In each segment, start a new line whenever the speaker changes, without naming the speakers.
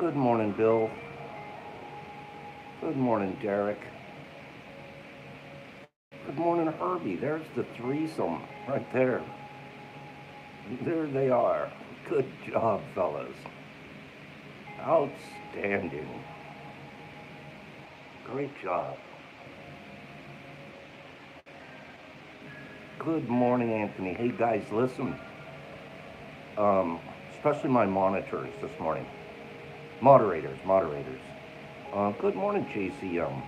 Good morning, Bill. Good morning, Derek. Good morning, Herbie. There's the threesome right there. There they are. Good job, fellas. Outstanding. Great job. Good morning, Anthony. Hey, guys, listen. Especially my monitors this morning. Moderators. Good morning, JCM.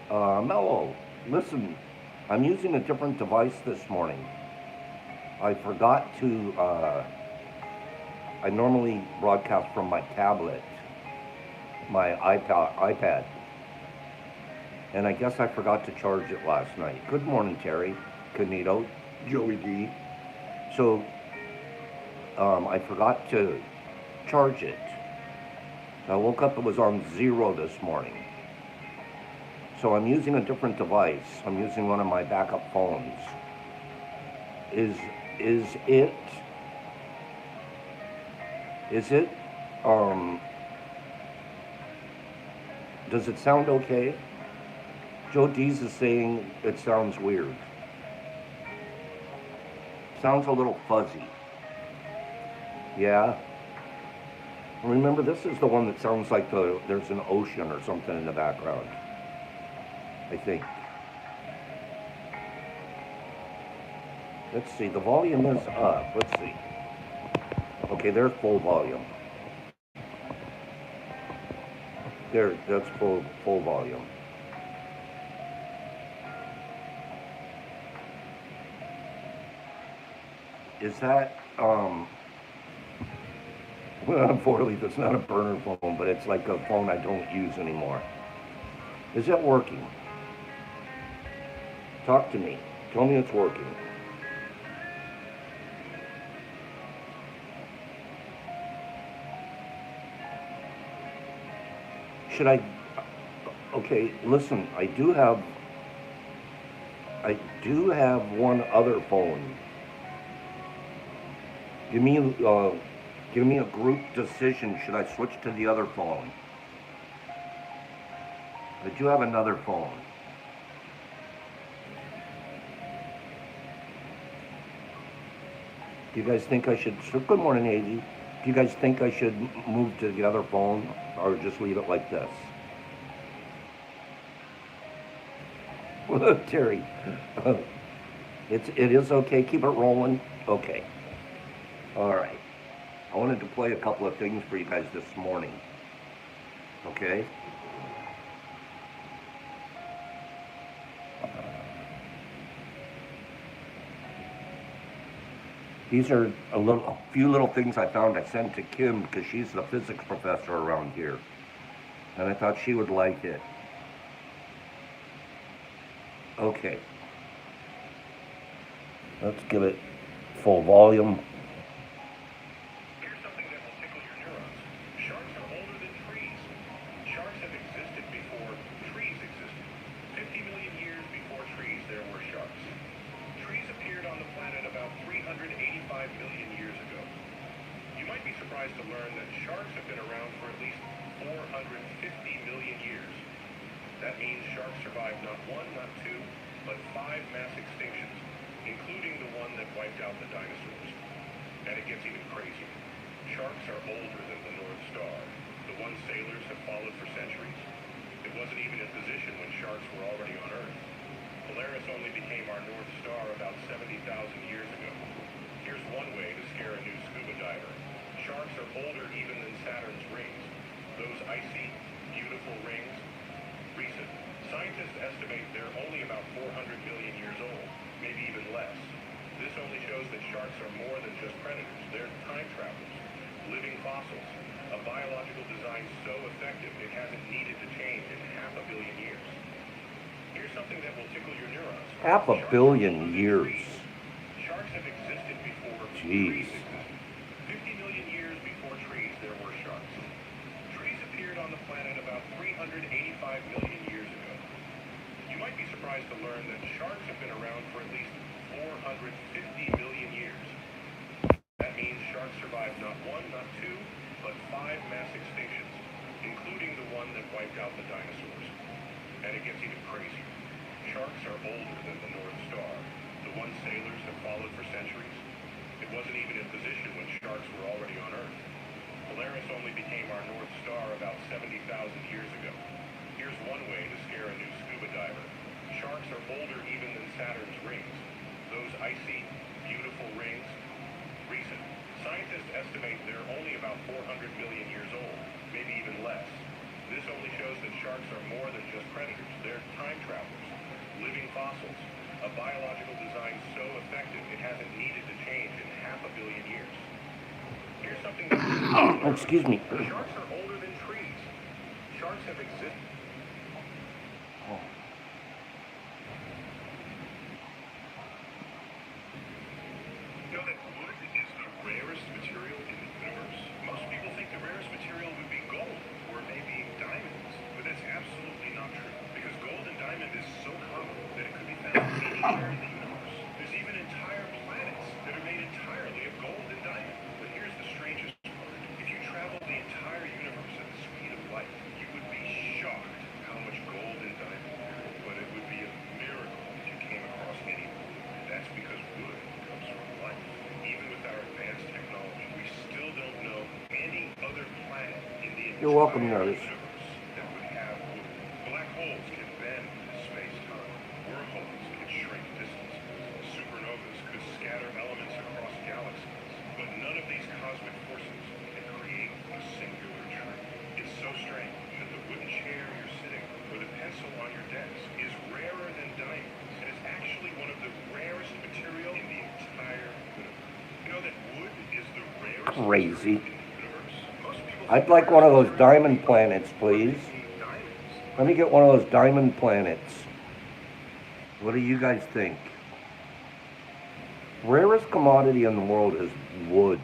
Mello, listen, I'm using a different device this morning. I forgot to, I normally broadcast from my tablet, my iPad, and I guess I forgot to charge it last night. Good morning, Terry, Canito, Joey D. So, I forgot to charge it. I woke up, it was on 0 this morning. So I'm using a different device. I'm using one of my backup phones. Is it, does it sound okay? Joe Dees is saying it sounds weird. Sounds a little fuzzy. Yeah? Remember, this is the one that sounds like there's an ocean or something in the background, I think. Let's see, the volume is up. Let's see. Okay, there's full volume. There, that's full volume. Is that, well, unfortunately, it's not a burner phone, but it's like a phone I don't use anymore. Is that working? Talk to me. Tell me it's working. Should I? Okay, listen. I do have one other phone. Give me a group decision. Should I switch to the other phone? I do have another phone. Do you guys think I should? Good morning, Ady. Do you guys think I should move to the other phone or just leave it like this? Terry, it is okay. Keep it rolling. Okay. All right. I wanted to play a couple of things for you guys this morning. Okay. These are a few little things I found I sent to Kim because she's the physics professor around here. And I thought she would like it. Okay. Let's give it full volume.
Here's something that will tickle your neurons. Sharks are older than trees. Sharks have existed before trees existed. 50 million years before trees, there were sharks. Trees appeared on the planet about 385 million years ago. You might be surprised to learn that sharks have been around for at least 450 million years. That means sharks survived not one, not two, but 5 mass extinctions, including the one that wiped out the dinosaurs. And it gets even crazier. Sharks are older than the North Star, the one sailors have followed for centuries. It wasn't even in position when sharks were already on Earth. Polaris only became our North Star about 70,000 years ago. Here's one way to scare a new scuba diver. Sharks are older even than Saturn's rings. Those icy, beautiful rings. Recent. Scientists estimate they're only about 400 million years old, maybe even less. This only shows that sharks are more than just predators. They're time travelers, living fossils, a biological design so effective it hasn't needed to change in 500 million years. Here's something that will tickle your neurons.
500 million years.
Sharks have existed before
Jeez.
trees existed. 50 million years before trees, there were sharks. Trees appeared on the planet about 385 million years ago. You might be surprised to learn that sharks have been around for at least 450 million years. That means sharks survived not one, not two, but 5 mass extinctions, including the one that wiped out the dinosaurs. And it gets even crazier. Sharks are older than the North Star, the one sailors have followed for centuries. It wasn't even in position when sharks were already on Earth. Polaris only became our North Star about 70,000 years ago. Here's one way to scare a new scuba diver. Sharks are older even than Saturn's rings. Those icy, beautiful rings. Recent. Scientists estimate they're only about 400 million years old, maybe even less. This only shows that sharks are more than just predators. They're time travelers, living fossils, a biological design so effective it hasn't needed to change in 500 million years. Here's something that
Excuse me.
Sharks are older than trees. Sharks have existed. You know that wood is the rarest material in the universe? Most people think the rarest material would be gold, or maybe diamonds, but that's absolutely not true, because gold and diamond is so common that it could be found anywhere in the universe. There's even entire planets that are made entirely of gold and diamond. But here's the strangest part. If you travel the entire universe at the speed of light, you would be shocked how much gold and diamond there is. But it would be a miracle if you came across any wood. That's because wood comes from life. Even with our advanced technology, we still don't know any other planet in the
You're welcome,
entire
nurse.
universe that would have wood. Black holes can bend space-time. Wormholes can shrink distances. Supernovas could scatter elements across galaxies. But none of these cosmic forces can create a singular tree. It's so strange that the wooden chair you're sitting on or the pencil on your desk is rarer than diamonds. And it's actually one of the rarest material in the entire universe. You know that wood is the rarest
Crazy.
material in the universe? Most people
I'd like one of those diamond planets, please.
diamonds.
Let me get one of those diamond planets. What do you guys think? Rarest commodity in the world is wood.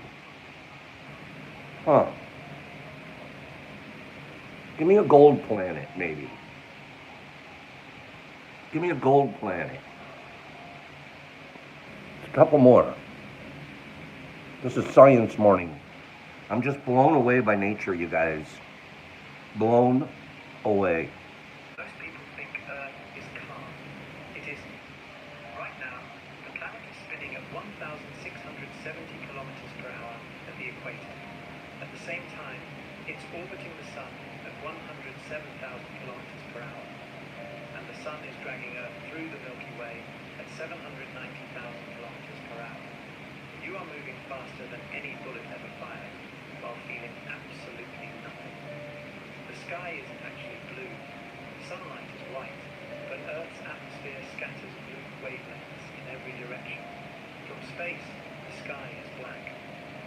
Huh. Give me a gold planet, maybe. Give me a gold planet. A couple more. This is Science Morning. I'm just blown away by nature, you guys. Blown away.
Most people think Earth is calm. It isn't. Right now, the planet is spinning at 1,670 kilometers per hour at the equator. At the same time, it's orbiting the Sun at 107,000 kilometers per hour. And the Sun is dragging Earth through the Milky Way at 790,000 kilometers per hour. You are moving faster than any bullet ever fired, while feeling absolutely nothing. The sky isn't actually blue. Sunlight is white, but Earth's atmosphere scatters blue wavelengths in every direction. From space, the sky is black.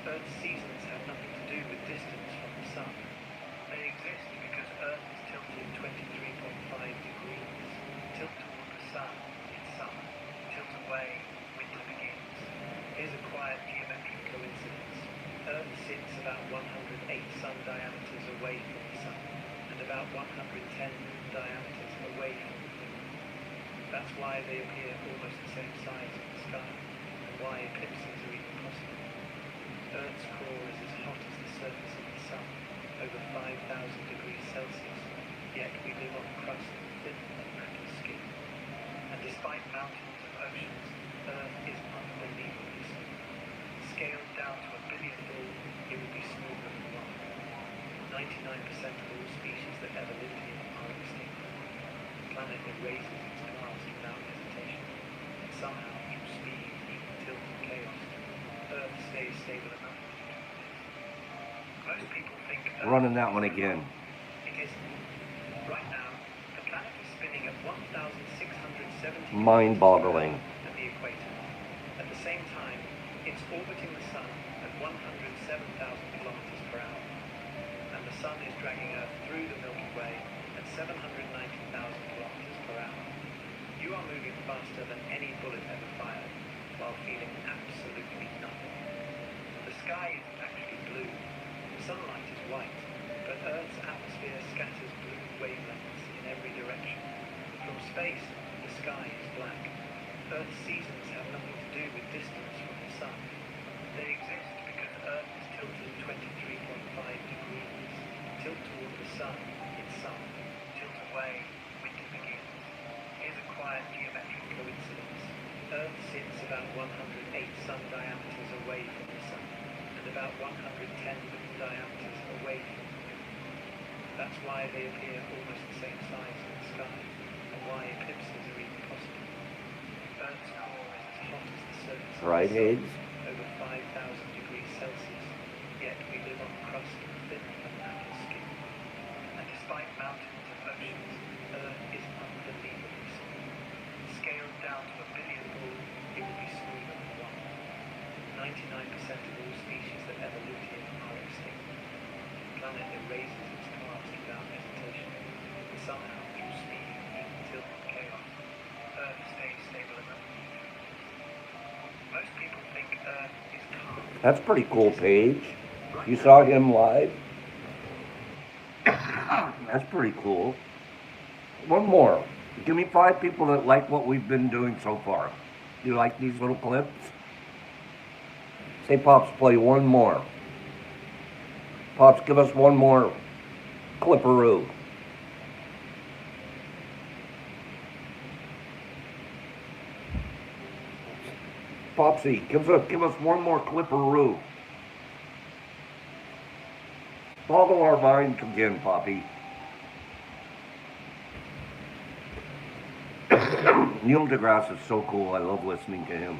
Earth's seasons have nothing to do with distance from the Sun. They exist because Earth is tilted 23.5 degrees. Tilt toward the Sun, it's summer. Tilt away, winter begins. Here's a quiet geometric coincidence. Earth sits about 108 sun diameters away from the Sun, and about 110 diameters away from the Moon. That's why they appear almost the same size in the sky, and why eclipses are even possible. Earth's core is as hot as the surface of the Sun, over 5,000 degrees Celsius, yet we live on a crust thin and brittle skin. And despite mountains and oceans, Earth is unbelievably smooth. Scaled down to a billionth all, it would be smoother than rock. 99% of all species that ever lived here are extinct. The planet erases its past without hesitation, and somehow through speed, even tilt and chaos, Earth stays stable enough. Most people think Earth
Running that one again.
It isn't. Right now, the planet is spinning at 1,670
Mind-boggling.
at the equator. At the same time, it's orbiting the Sun at 107,000 kilometers per hour. And the Sun is dragging Earth through the Milky Way at 790,000 kilometers per hour. You are moving faster than any bullet ever fired, while feeling absolutely nothing. The sky isn't actually blue. Sunlight is white, but Earth's atmosphere scatters blue wavelengths in every direction. From space, the sky is black. Earth's seasons have nothing to do with distance from the Sun. They exist because Earth is tilted 23.5 sits about 108 sun diameters away from the sun, and about 110 moon diameters away from the moon. That's why they appear almost the same size in the sky, and why eclipses are even possible. Earth's core is as hot as the surface of
Right,
the sun,
Hades?
over 5,000 degrees Celsius, yet we live on a crust thinner than apple skin. And despite mountains and oceans, Earth is unbelievably small. Scaled down to a billion more, it would be smaller than one. 99% of all species that ever lived here are extinct. The planet erases its past without hesitation, and somehow through speed, heat, tilt, and chaos, Earth stays stable enough. Most people think Earth is calm.
That's pretty cool, Paige. You saw him live? That's pretty cool. One more. Give me 5 people that like what we've been doing so far. You like these little clips? Say, Pops, play one more. Pops, give us one more clipperoo. Popsy, give us one more clipperoo. Follow our minds again, Poppy. Neil deGrasse is so cool. I love listening to him.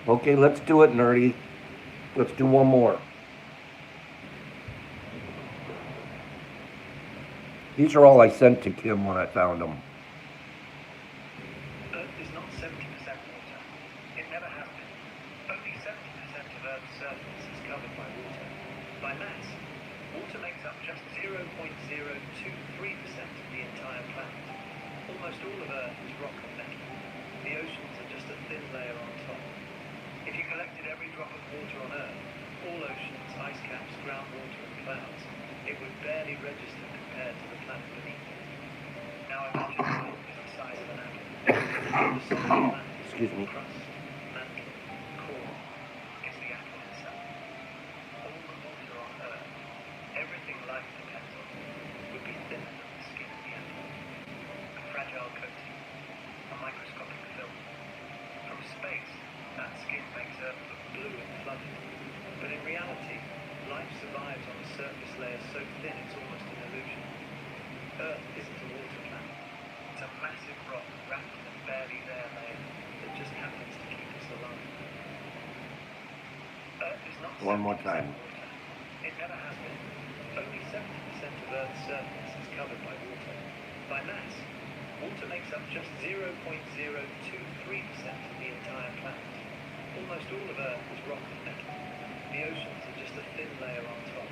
Okay, let's do it, nerdy. Let's do one more. These are all I sent to Kim when I found them.
Earth is not 70% water. It never has been. Only 70% of Earth's surface is covered by water. By mass, water makes up just 0.023% of the entire planet. Almost all of Earth is rock and metal. The oceans are just a thin layer on top. If you collected every drop of water on Earth, all oceans, ice caps, groundwater and clouds, it would barely register compared to the planet beneath it. Now imagine Earth is the size of an apple. The solid planet,
Excuse me.
crust, mantle, core, is the apple itself. All the water on Earth, everything life depends on, would be thinner than the skin of the apple. A fragile coating, a microscopic film. From space, that skin makes Earth look blue and flooded. But in reality, life survives on a surface layer so thin it's almost an illusion. Earth isn't a water planet. It's a massive rock wrapped in a barely there layer that just happens to keep us alive. Earth is not
One more
70%
time.
water. It never has been. Only 70% of Earth's surface is covered by water. By mass, water makes up just 0.023% of the entire planet. Almost all of Earth is rock and metal. The oceans are just a thin layer on top.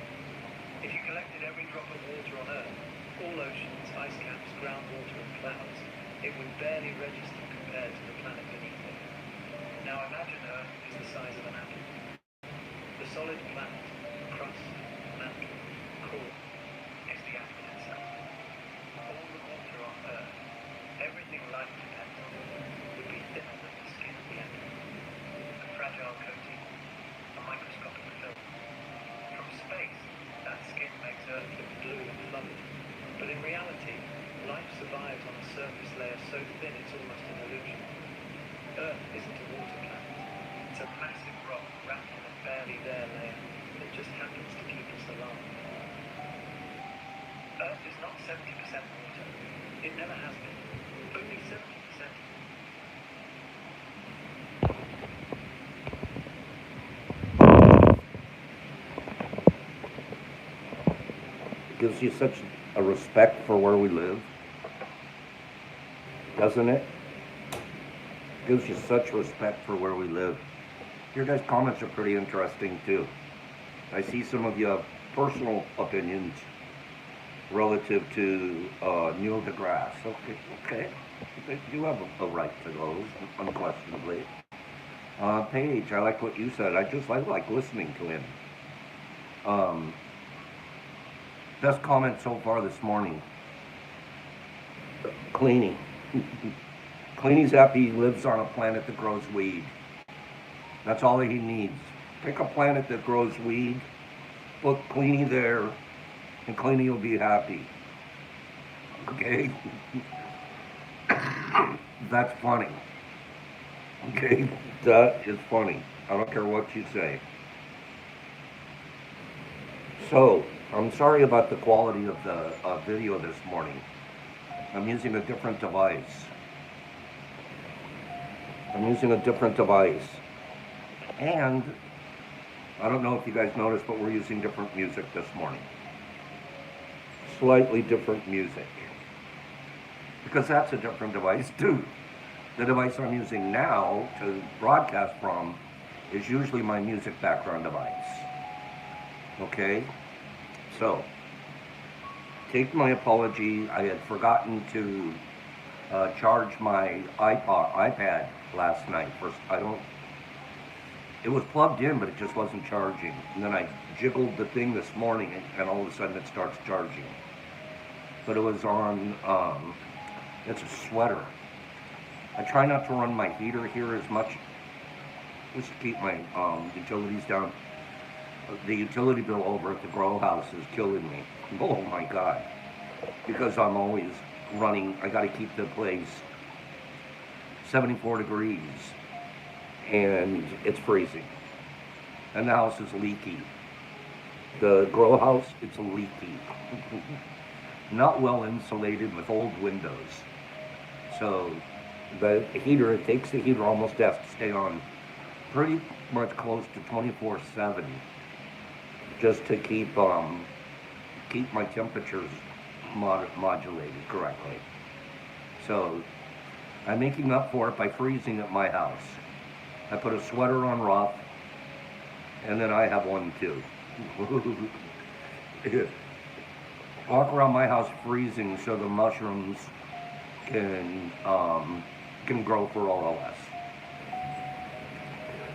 If you collected every drop of water on Earth, all oceans, ice caps, groundwater and clouds, it would barely register compared to the planet beneath it. Now imagine Earth is the size of an apple. The solid planet, crust, mantle, core, is the apple itself. All the water on Earth, everything life depends on, would be thinner than the skin of the apple. A fragile coating, a microscopic film. From space, that skin makes Earth look blue and flooded. But in reality, life survives on a surface layer so thin it's almost an illusion. Earth isn't a water planet. It's a massive rock wrapped in a barely there layer that just happens to keep us alive. Earth is not 70% water. It never has been. Only 70%.
Gives you such a respect for where we live, doesn't it? Gives you such respect for where we live. Your guys' comments are pretty interesting too. I see some of you have personal opinions relative to Neil deGrasse. Okay. You have a right to those, unquestionably. Paige, I like what you said. I like listening to him. Best comment so far this morning. Cleanie. Cleanie's happy he lives on a planet that grows weed. That's all he needs. Pick a planet that grows weed, put Cleanie there, and Cleanie will be happy. Okay? That's funny. Okay, that is funny. I don't care what you say. So, I'm sorry about the quality of the video this morning. I'm using a different device. I'm using a different device. And I don't know if you guys noticed, but we're using different music this morning. Slightly different music. Because that's a different device too. The device I'm using now to broadcast from is usually my music background device. Okay? So, take my apology. I had forgotten to charge my iPad last night. First, I don't. It was plugged in, but it just wasn't charging. And then I jiggled the thing this morning, and all of a sudden it starts charging. But it was on. It's a sweater. I try not to run my heater here as much, just to keep my utilities down. The utility bill over at the grow house is killing me. Oh my God. Because I'm always running, I gotta keep the place 74 degrees and it's freezing. And the house is leaky. The grow house, it's leaky. Not well insulated with old windows. So the heater, it takes the heater almost has to stay on pretty much close to 24/7 just to keep my temperatures modulated correctly. So I'm making up for it by freezing at my house. I put a sweater on Roth, and then I have one too. Walk around my house freezing so the mushrooms can grow for all of us.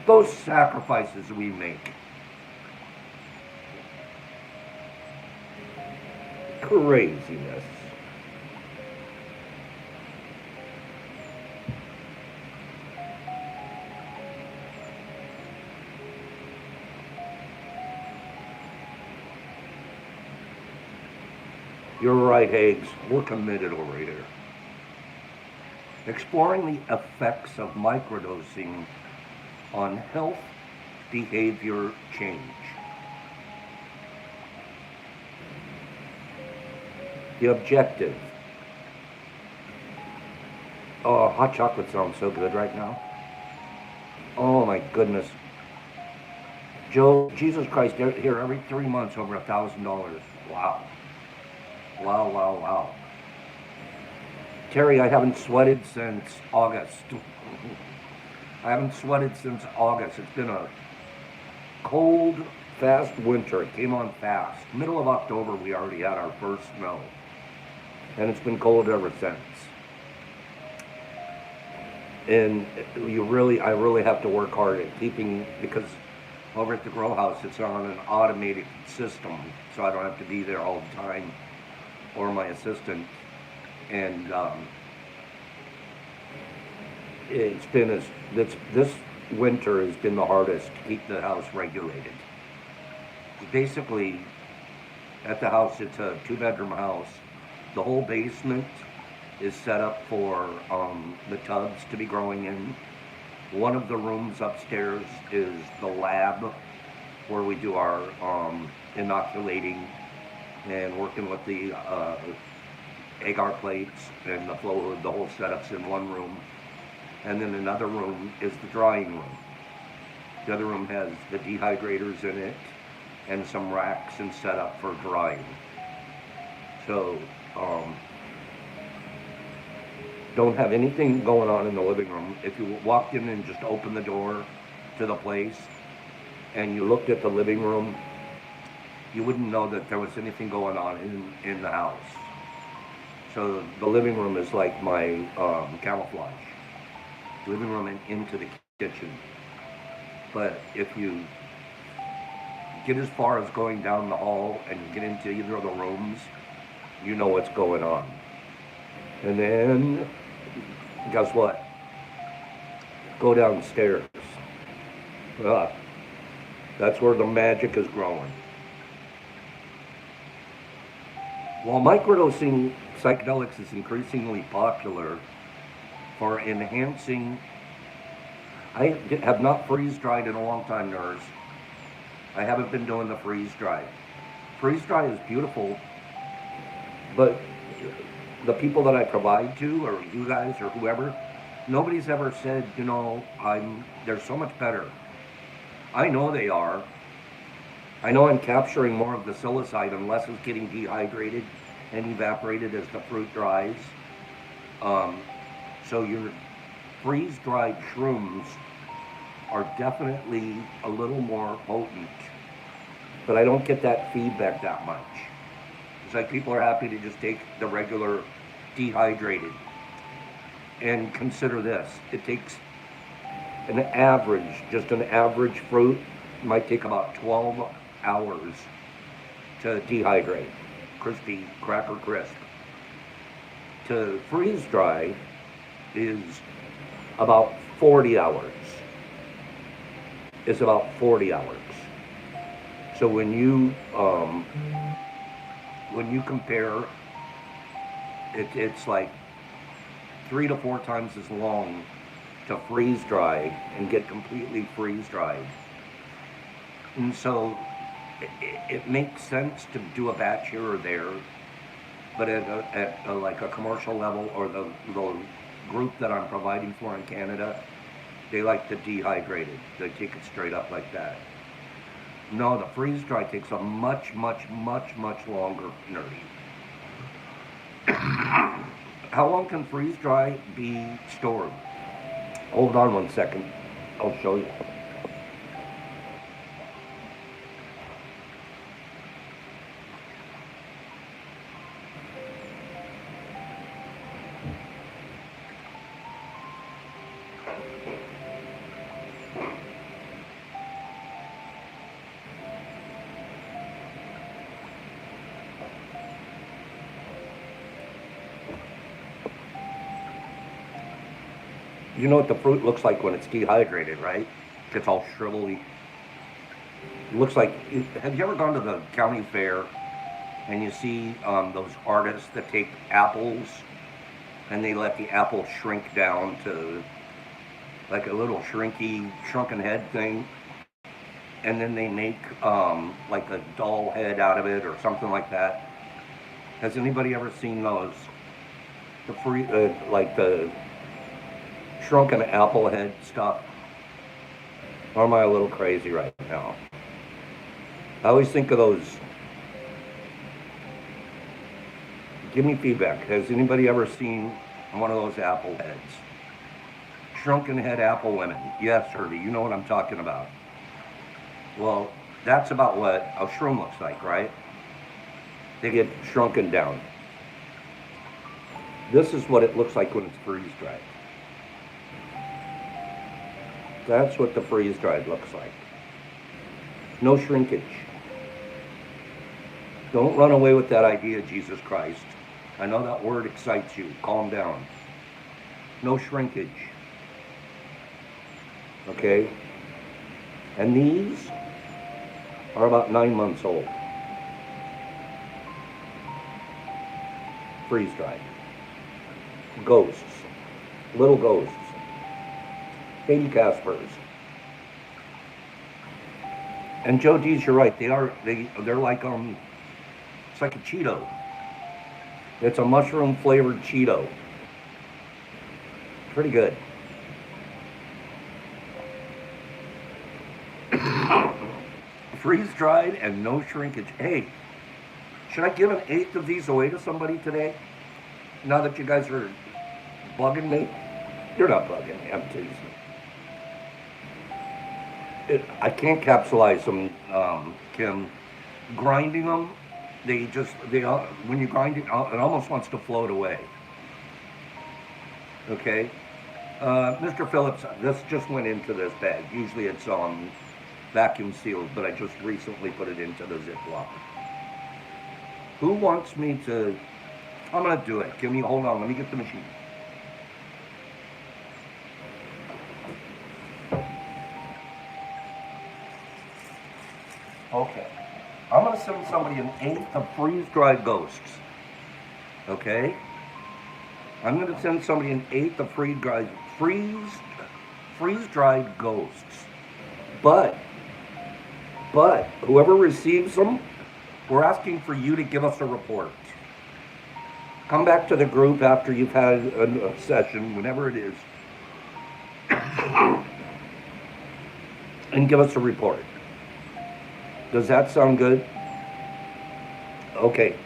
Those sacrifices we make. Craziness. You're right, Higgs. We're committed over here. Exploring the effects of microdosing on health behavior change. The objective. Oh, hot chocolate sounds so good right now. Oh my goodness. Joe, Jesus Christ, here every 3 months over $1,000. Wow. Wow, wow, wow. Terry, I haven't sweated since August. I haven't sweated since August. It's been a cold, fast winter. It came on fast. Middle of October, we already had our first snow. And it's been cold ever since. And I really have to work hard at keeping, because over at the grow house, it's on an automated system, so I don't have to be there all the time, or my assistant. And this winter has been the hardest to keep the house regulated. Basically, at the house, it's a 2-bedroom house. The whole basement is set up for the tubs to be growing in. One of the rooms upstairs is the lab where we do our inoculating and working with the agar plates and the flow. The whole setup's in one room. And then another room is the drying room. The other room has the dehydrators in it and some racks and set up for drying. So don't have anything going on in the living room. If you walked in and just opened the door to the place and you looked at the living room, you wouldn't know that there was anything going on in the house. So the living room is like my camouflage. Living room and into the kitchen. But if you get as far as going down the hall and get into either of the rooms, you know what's going on. And then, guess what? Go downstairs. That's where the magic is growing. While microdosing psychedelics is increasingly popular for enhancing I have not freeze dried in a long time, nurse. I haven't been doing the freeze dry. Freeze dry is beautiful, but the people that I provide to, or you guys, or whoever, nobody's ever said, they're so much better. I know they are. I know I'm capturing more of the psilocybin and less is getting dehydrated and evaporated as the fruit dries. Um, so your freeze-dried shrooms are definitely a little more potent, but I don't get that feedback that much. It's like people are happy to just take the regular dehydrated. And consider this, it takes just an average fruit, might take about 12 hours to dehydrate, crispy, cracker crisp. To freeze dry is about 40 hours. It's about 40 hours. So when you compare, it's like 3 to 4 times as long to freeze dry and get completely freeze dried. And so it makes sense to do a batch here or there, but at like a commercial level, or the group that I'm providing for in Canada, they like the dehydrated. They take it straight up like that. No, the freeze dry takes a much, much, much, much longer, nerdy. How long can freeze dry be stored? Hold on 1 second. I'll show you. You know what the fruit looks like when it's dehydrated, right? It's all shrivelly. It looks like, have you ever gone to the county fair and you see those artists that take apples and they let the apple shrink down to like a little shrunken head thing, and then they make like a doll head out of it or something like that? Has anybody ever seen those? Like the shrunken apple head stuff? Or am I a little crazy right now? I always think of those. Give me feedback. Has anybody ever seen one of those apple heads? Shrunken head apple women. Yes, Herbie, you know what I'm talking about. Well, that's about what a shroom looks like, right? They get shrunken down. This is what it looks like when it's freeze dried. That's what the freeze dried looks like. No shrinkage. Don't run away with that idea, Jesus Christ. I know that word excites you. Calm down. No shrinkage. Okay? And these are about 9 months old. Freeze dried. Ghosts. Little ghosts. Baby Caspers. And Joe D's, you're right. They're like it's like a Cheeto. It's a mushroom flavored Cheeto. Pretty good. Freeze dried and no shrinkage. Hey, should I give an eighth of these away to somebody today? Now that you guys are bugging me? You're not bugging me, I'm teasing. I can't capsulize them, Kim. Grinding them, when you grind it, it almost wants to float away. Okay? Mr. Phillips, this just went into this bag. Usually it's vacuum sealed, but I just recently put it into the Ziploc. Who wants me to... I'm going to do it. Hold on, let me get the machine. Okay. I'm going to send somebody an eighth of freeze-dried ghosts. Okay? I'm going to send somebody an eighth of freeze-dried freeze-dried ghosts. But whoever receives them, we're asking for you to give us a report. Come back to the group after you've had a session, whenever it is, and give us a report. Does that sound good? Okay.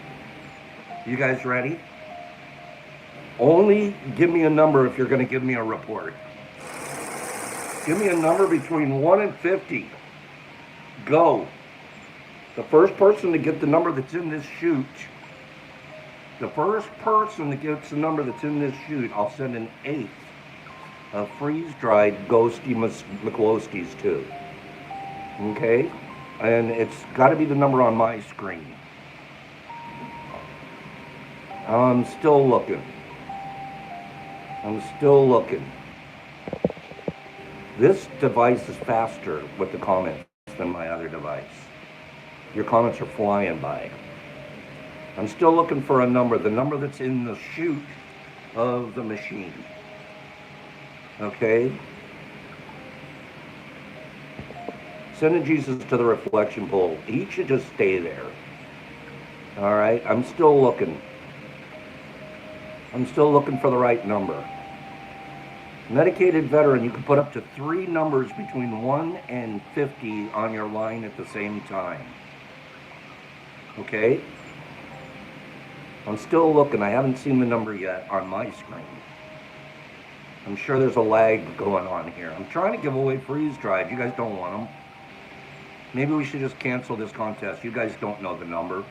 You guys ready? Only give me a number if you're going to give me a report. Give me a number between 1 and 50. Go. The first person to get the number that's in this chute, the first person that gets the number that's in this chute, I'll send an eighth of freeze-dried ghosty McCloskeys to. Okay? And it's got to be the number on my screen. I'm still looking. This device is faster with the comments than my other device. Your comments are flying by. I'm still looking for a number, the number that's in the chute of the machine. Okay? Sending Jesus to the reflection pool. He should just stay there. All right? I'm still looking. For the right number. Medicated veteran, you can put up to 3 numbers between 1 and 50 on your line at the same time. Okay? I'm still looking. I haven't seen the number yet on my screen. I'm sure there's a lag going on here. I'm trying to give away freeze-dried. You guys don't want them. Maybe we should just cancel this contest. You guys don't know the number.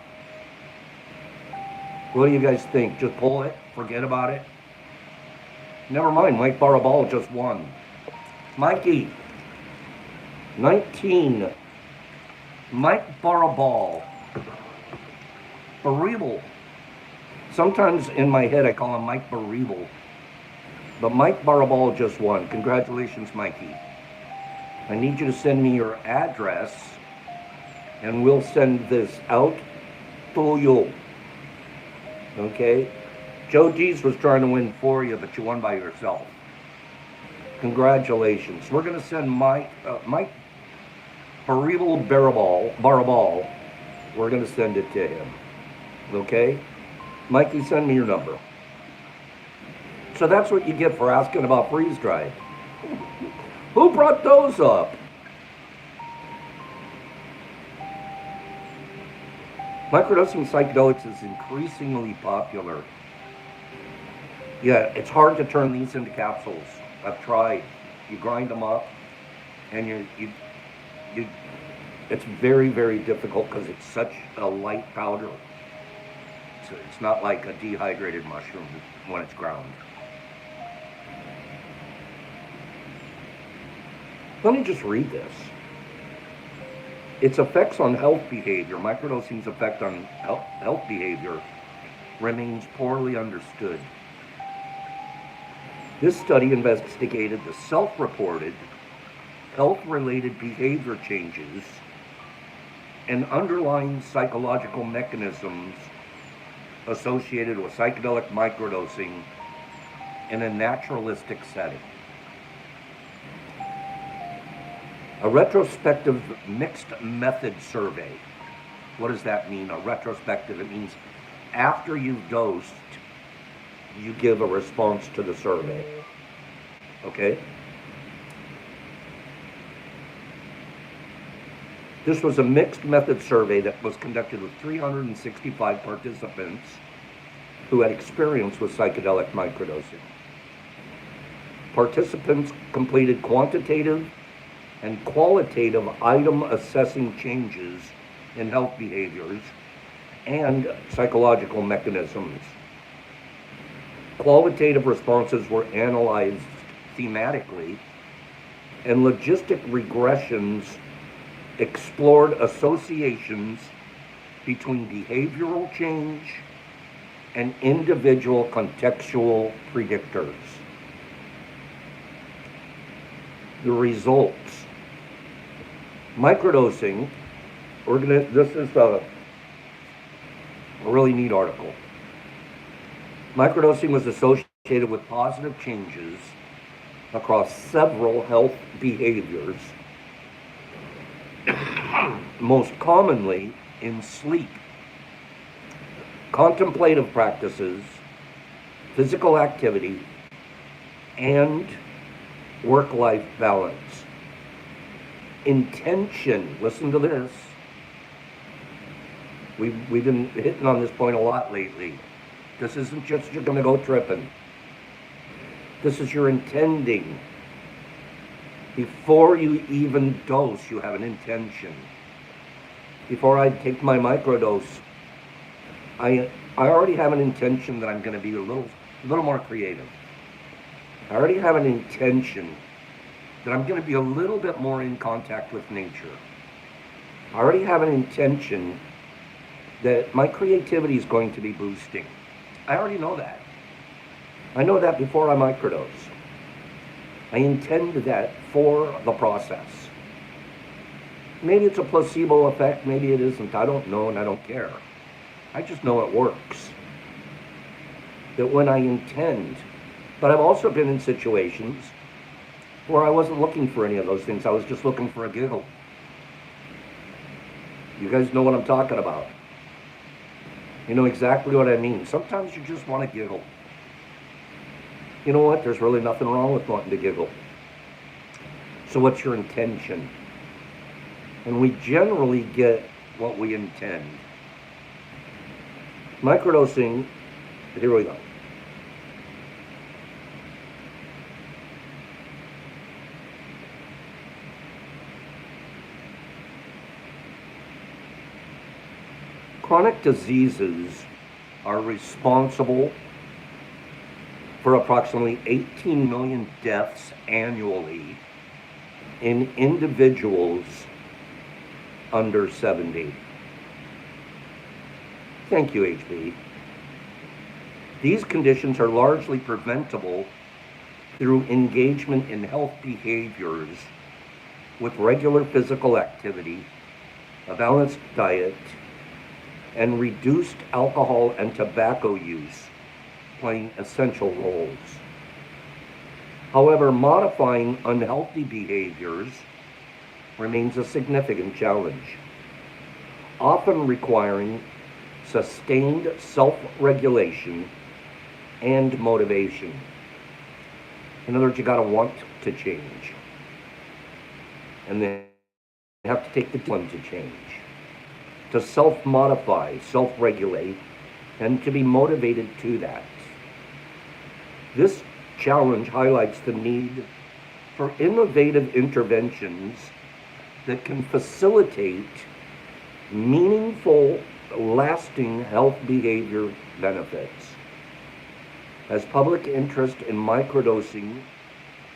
What do you guys think? Just pull it? Forget about it? Never mind, Mike Barabal just won. Mikey, 19. Mike Barabal. Barebel. Sometimes in my head I call him Mike Barebel. But Mike Barabal just won. Congratulations, Mikey. I need you to send me your address and we'll send this out to you. Okay? Joe D's was trying to win for you, but you won by yourself. Congratulations. We're going to send Mike Barebel Barabal. We're going to send it to him. Okay? Mikey, send me your number. So that's what you get for asking about freeze-dried. Who brought those up? Microdosing psychedelics is increasingly popular. Yeah, it's hard to turn these into capsules. I've tried. You grind them up, and it's very, very difficult because it's such a light powder. So it's not like a dehydrated mushroom when it's ground. Let me just read this. Its effects on health behavior, microdosing's effect on health behavior remains poorly understood. This study investigated the self-reported health-related behavior changes and underlying psychological mechanisms associated with psychedelic microdosing in a naturalistic setting. A retrospective mixed method survey. What does that mean? A retrospective, it means after you've dosed, you give a response to the survey. Okay? This was a mixed method survey that was conducted with 365 participants who had experience with psychedelic microdosing. Participants completed quantitative and qualitative item assessing changes in health behaviors and psychological mechanisms. Qualitative responses were analyzed thematically, and logistic regressions explored associations between behavioral change and individual contextual predictors. The results. Microdosing, this is a really neat article. Microdosing was associated with positive changes across several health behaviors, most commonly in sleep, contemplative practices, physical activity, and work-life balance. Intention, listen to this. We've been hitting on this point a lot lately. This isn't just you're going to go tripping. This is you're intending. Before you even dose, you have an intention. Before I take my microdose, I already have an intention that I'm going to be a little more creative. I already have an intention that I'm going to be a little bit more in contact with nature. I already have an intention that my creativity is going to be boosting. I already know that. I know that before I microdose. I intend that for the process. Maybe it's a placebo effect, maybe it isn't. I don't know and I don't care. I just know it works. That when I intend, but I've also been in situations where I wasn't looking for any of those things. I was just looking for a giggle. You guys know what I'm talking about. You know exactly what I mean. Sometimes you just want to giggle. You know what? There's really nothing wrong with wanting to giggle. So what's your intention? And we generally get what we intend. Microdosing, here we go. Chronic diseases are responsible for approximately 18 million deaths annually in individuals under 70. Thank you, HB. These conditions are largely preventable through engagement in health behaviors with regular physical activity, a balanced diet, and reduced alcohol and tobacco use playing essential roles. However, modifying unhealthy behaviors remains a significant challenge, often requiring sustained self-regulation and motivation. In other words, you gotta want to change. And then you have to take the time to change, to self-modify, self-regulate, and to be motivated to that. This challenge highlights the need for innovative interventions that can facilitate meaningful, lasting health behavior benefits. As public interest in microdosing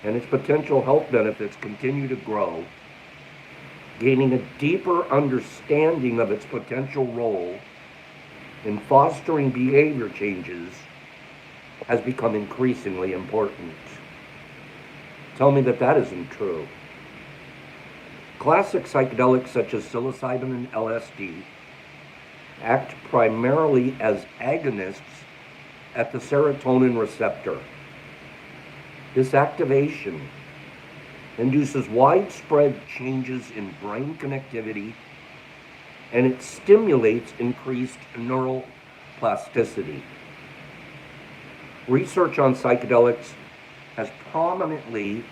and its potential health benefits continue to grow, gaining a deeper understanding of its potential role in fostering behavior changes has become increasingly important. Tell me that that isn't true. Classic psychedelics such as psilocybin and LSD act primarily as agonists at the serotonin receptor. This activation induces widespread changes in brain connectivity, and it stimulates increased neural plasticity. Research on psychedelics has prominently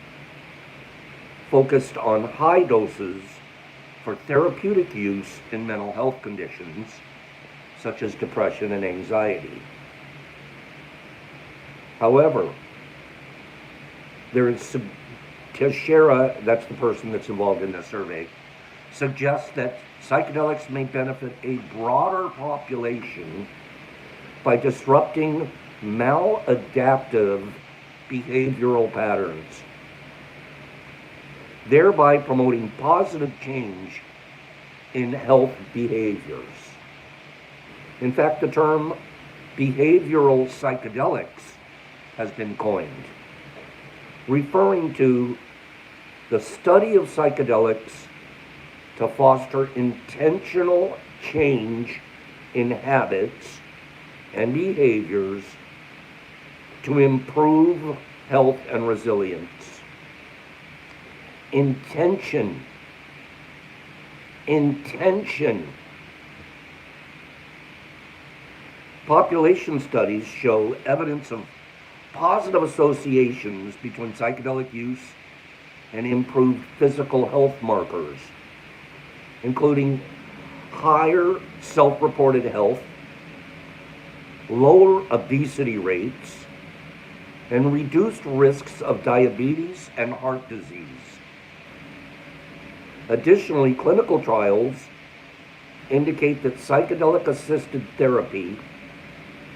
focused on high doses for therapeutic use in mental health conditions such as depression and anxiety. However, there is Teixeira, that's the person that's involved in this survey, suggests that psychedelics may benefit a broader population by disrupting maladaptive behavioral patterns, thereby promoting positive change in health behaviors. In fact, the term behavioral psychedelics has been coined, referring to the study of psychedelics to foster intentional change in habits and behaviors to improve health and resilience. Intention. Intention. Population studies show evidence of positive associations between psychedelic use and improved physical health markers, including higher self-reported health, lower obesity rates, and reduced risks of diabetes and heart disease. Additionally, clinical trials indicate that psychedelic-assisted therapy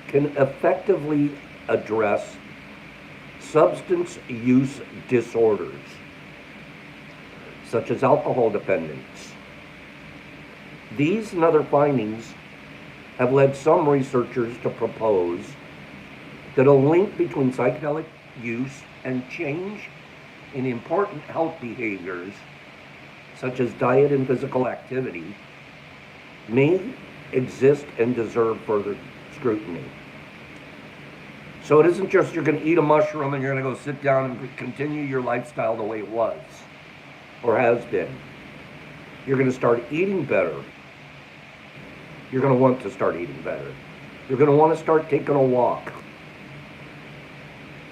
can effectively address substance use disorders, such as alcohol dependence. These and other findings have led some researchers to propose that a link between psychedelic use and change in important health behaviors, such as diet and physical activity, may exist and deserve further scrutiny. So it isn't just you're going to eat a mushroom and you're going to go sit down and continue your lifestyle the way it was or has been. You're going to start eating better. You're going to want to start eating better. You're going to want to start taking a walk.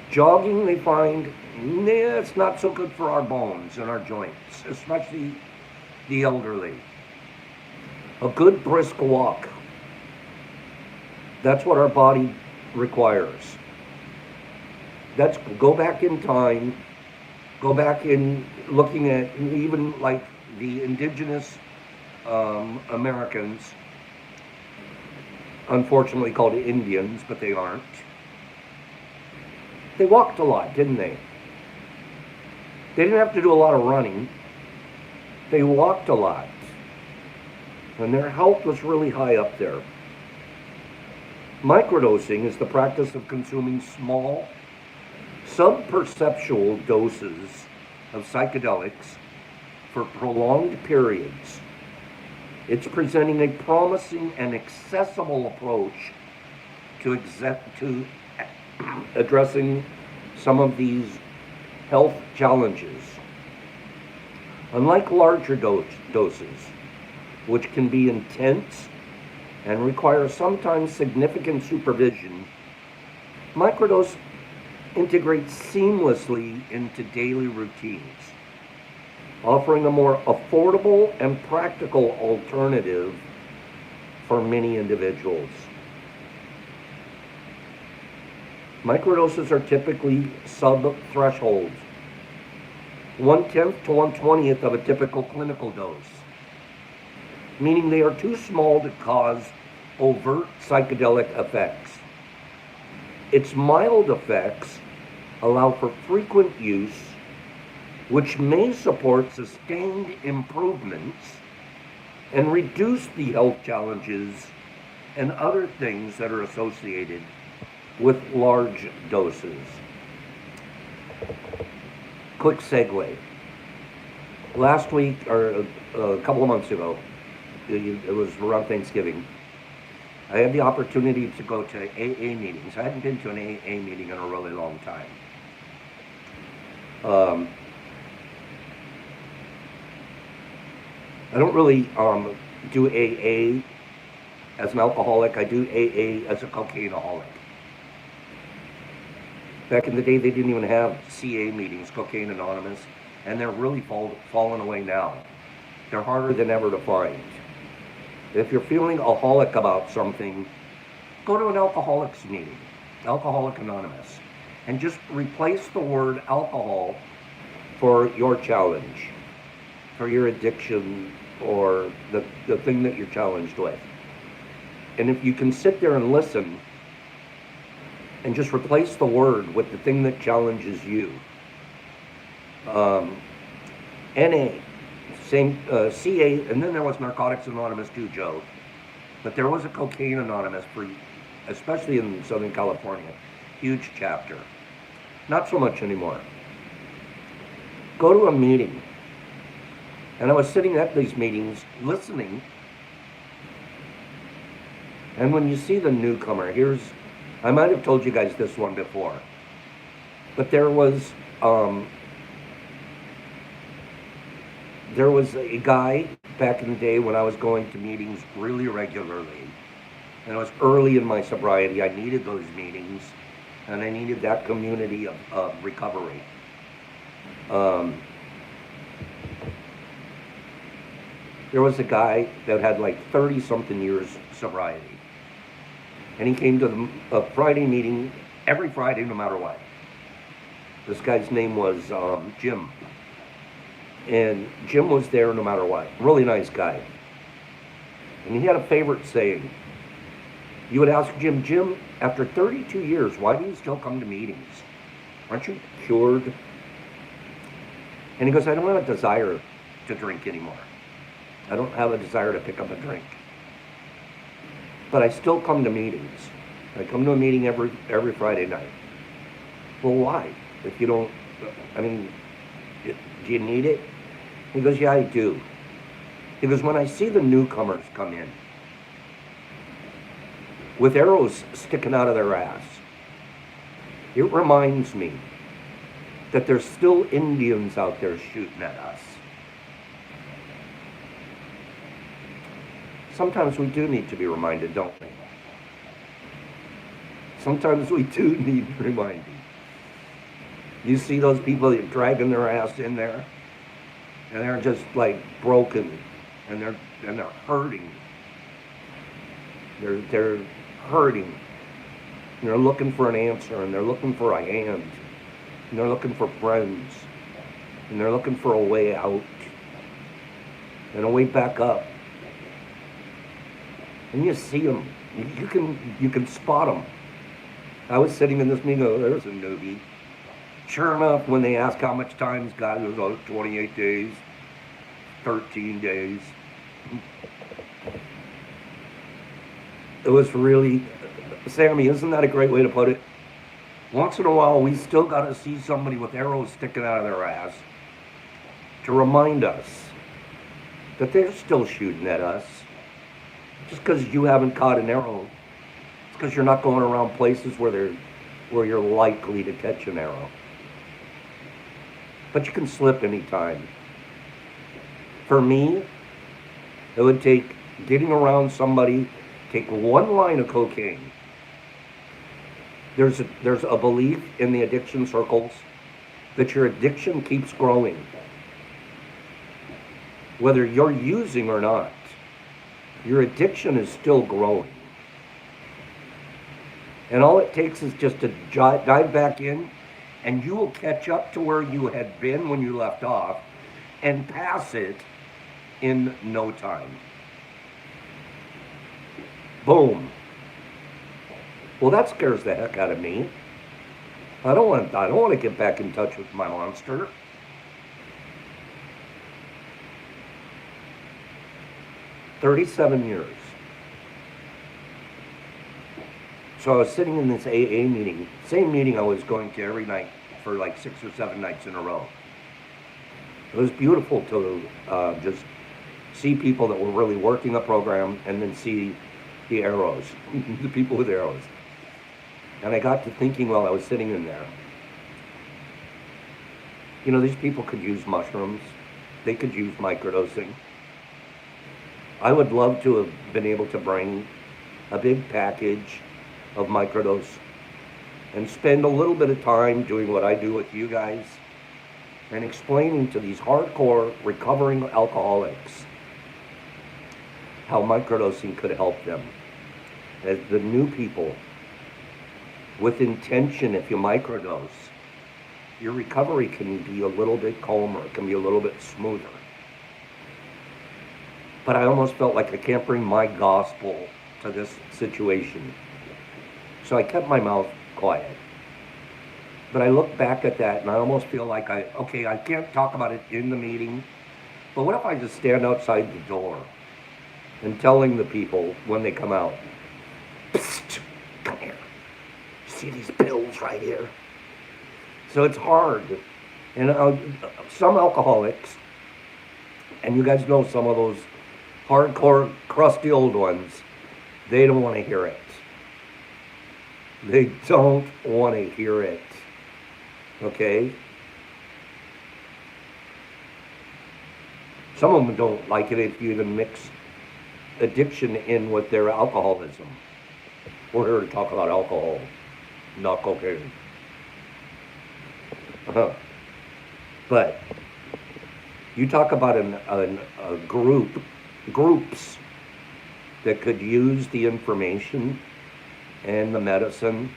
Jogging, they find, it's not so good for our bones and our joints, especially the elderly. A good brisk walk. That's what our body requires. That's go back in time, go back in looking at even like the indigenous Americans, unfortunately called Indians, but they aren't. They walked a lot, didn't they? They didn't have to do a lot of running. They walked a lot. And their health was really high up there. Microdosing is the practice of consuming small, subperceptual doses of psychedelics for prolonged periods. It's presenting a promising and accessible approach to addressing some of these health challenges. Unlike larger doses, which can be intense and require sometimes significant supervision, microdose integrates seamlessly into daily routines, offering a more affordable and practical alternative for many individuals. Microdoses are typically sub-threshold, 1/10 to 1/20th of a typical clinical dose, meaning they are too small to cause overt psychedelic effects. Its mild effects allow for frequent use, which may support sustained improvements and reduce the health challenges and other things that are associated with large doses. Quick segue. Last week, or a couple of months ago, it was around Thanksgiving, I had the opportunity to go to AA meetings. I hadn't been to an AA meeting in a really long time. I don't really do AA as an alcoholic. I do AA as a cocaineaholic. Back in the day, they didn't even have CA meetings, Cocaine Anonymous, and they're really falling away now. They're harder than ever to find. If you're feeling aholic about something, go to an alcoholics meeting, Alcoholic Anonymous, and just replace the word alcohol for your challenge, for your addiction, or the thing that you're challenged with. And if you can sit there and listen and just replace the word with the thing that challenges you. NA, same, CA, and then there was Narcotics Anonymous too, Joe. But there was a Cocaine Anonymous, especially in Southern California. Huge chapter. Not so much anymore. Go to a meeting. And I was sitting at these meetings, listening. And when you see the newcomer, I might have told you guys this one before, but there was there was a guy back in the day when I was going to meetings really regularly, and I was early in my sobriety. I needed those meetings, and I needed that community of recovery. Um, there was a guy that had like 30 something years sobriety, and he came to a Friday meeting every Friday, no matter what. This guy's name was Jim, and Jim was there no matter what. Really nice guy, and he had a favorite saying. You would ask Jim, Jim, after 32 years, why do you still come to meetings? Aren't you cured? And he goes, I don't have a desire to drink anymore. I don't have a desire to pick up a drink. But I still come to meetings. I come to a meeting every Friday night. Well, why? If you don't, I mean, do you need it? He goes, yeah, I do. He goes, when I see the newcomers come in with arrows sticking out of their ass, it reminds me that there's still Indians out there shooting at us. Sometimes we do need to be reminded, don't we? Sometimes we do need reminding. You see those people that are dragging their ass in there, and they're just like broken, and they're hurting. They're hurting. And they're looking for an answer, and they're looking for a hand, and they're looking for friends, and they're looking for a way out, and a way back up. And you see them. You can spot them. I was sitting in this meeting. Oh, there's a newbie. Sure enough, when they asked how much time's got, it was 28 days, 13 days. It was really, Sammy, isn't that a great way to put it? Once in a while, we still got to see somebody with arrows sticking out of their ass to remind us that they're still shooting at us. Just because you haven't caught an arrow, it's because you're not going around places where you're likely to catch an arrow. But you can slip anytime. For me, it would take getting around somebody, take one line of cocaine. There's a belief in the addiction circles that your addiction keeps growing, whether you're using or not. Your addiction is still growing. And all it takes is just to dive back in, and you will catch up to where you had been when you left off and pass it in no time. Boom. Well, that scares the heck out of me. I don't want to get back in touch with my monster. "37 years. So I was sitting in this AA meeting, same meeting I was going to every night for like 6 or 7 nights in a row. It was beautiful to just see people that were really working a program and then see the arrows, the people with arrows. And I got to thinking while I was sitting in there, you know, these people could use mushrooms. They could use microdosing. I would love to have been able to bring a big package of microdose and spend a little bit of time doing what I do with you guys and explaining to these hardcore recovering alcoholics how microdosing could help them. As the new people, with intention, if you microdose, your recovery can be a little bit calmer, it can be a little bit smoother. But I almost felt like I can't bring my gospel to this situation. So I kept my mouth quiet. But I look back at that and I almost feel like I can't talk about it in the meeting, but what if I just stand outside the door and telling the people when they come out, "Psst, come here. See these pills right here?" So it's hard. And some alcoholics, and you guys know some of those hardcore, crusty old ones, they don't want to hear it. They don't want to hear it. Okay? Some of them don't like it if you even mix addiction in with their alcoholism. We're here to talk about alcohol, not cocaine. Uh-huh. But you talk about a groups that could use the information and the medicine.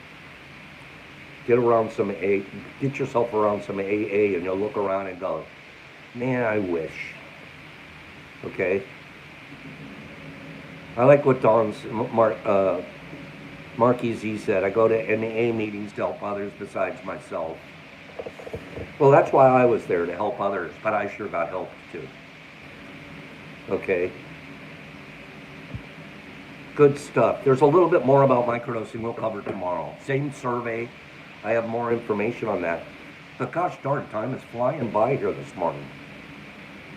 Get yourself around some AA, and you'll look around and go, man, I wish. Okay? I like what Marky Z said. I go to AA meetings to help others besides myself. Well, that's why I was there, to help others, but I sure got helped too. Okay? Good stuff. There's a little bit more about microdosing we'll cover tomorrow. Same survey. I have more information on that. But gosh darn, time is flying by here this morning.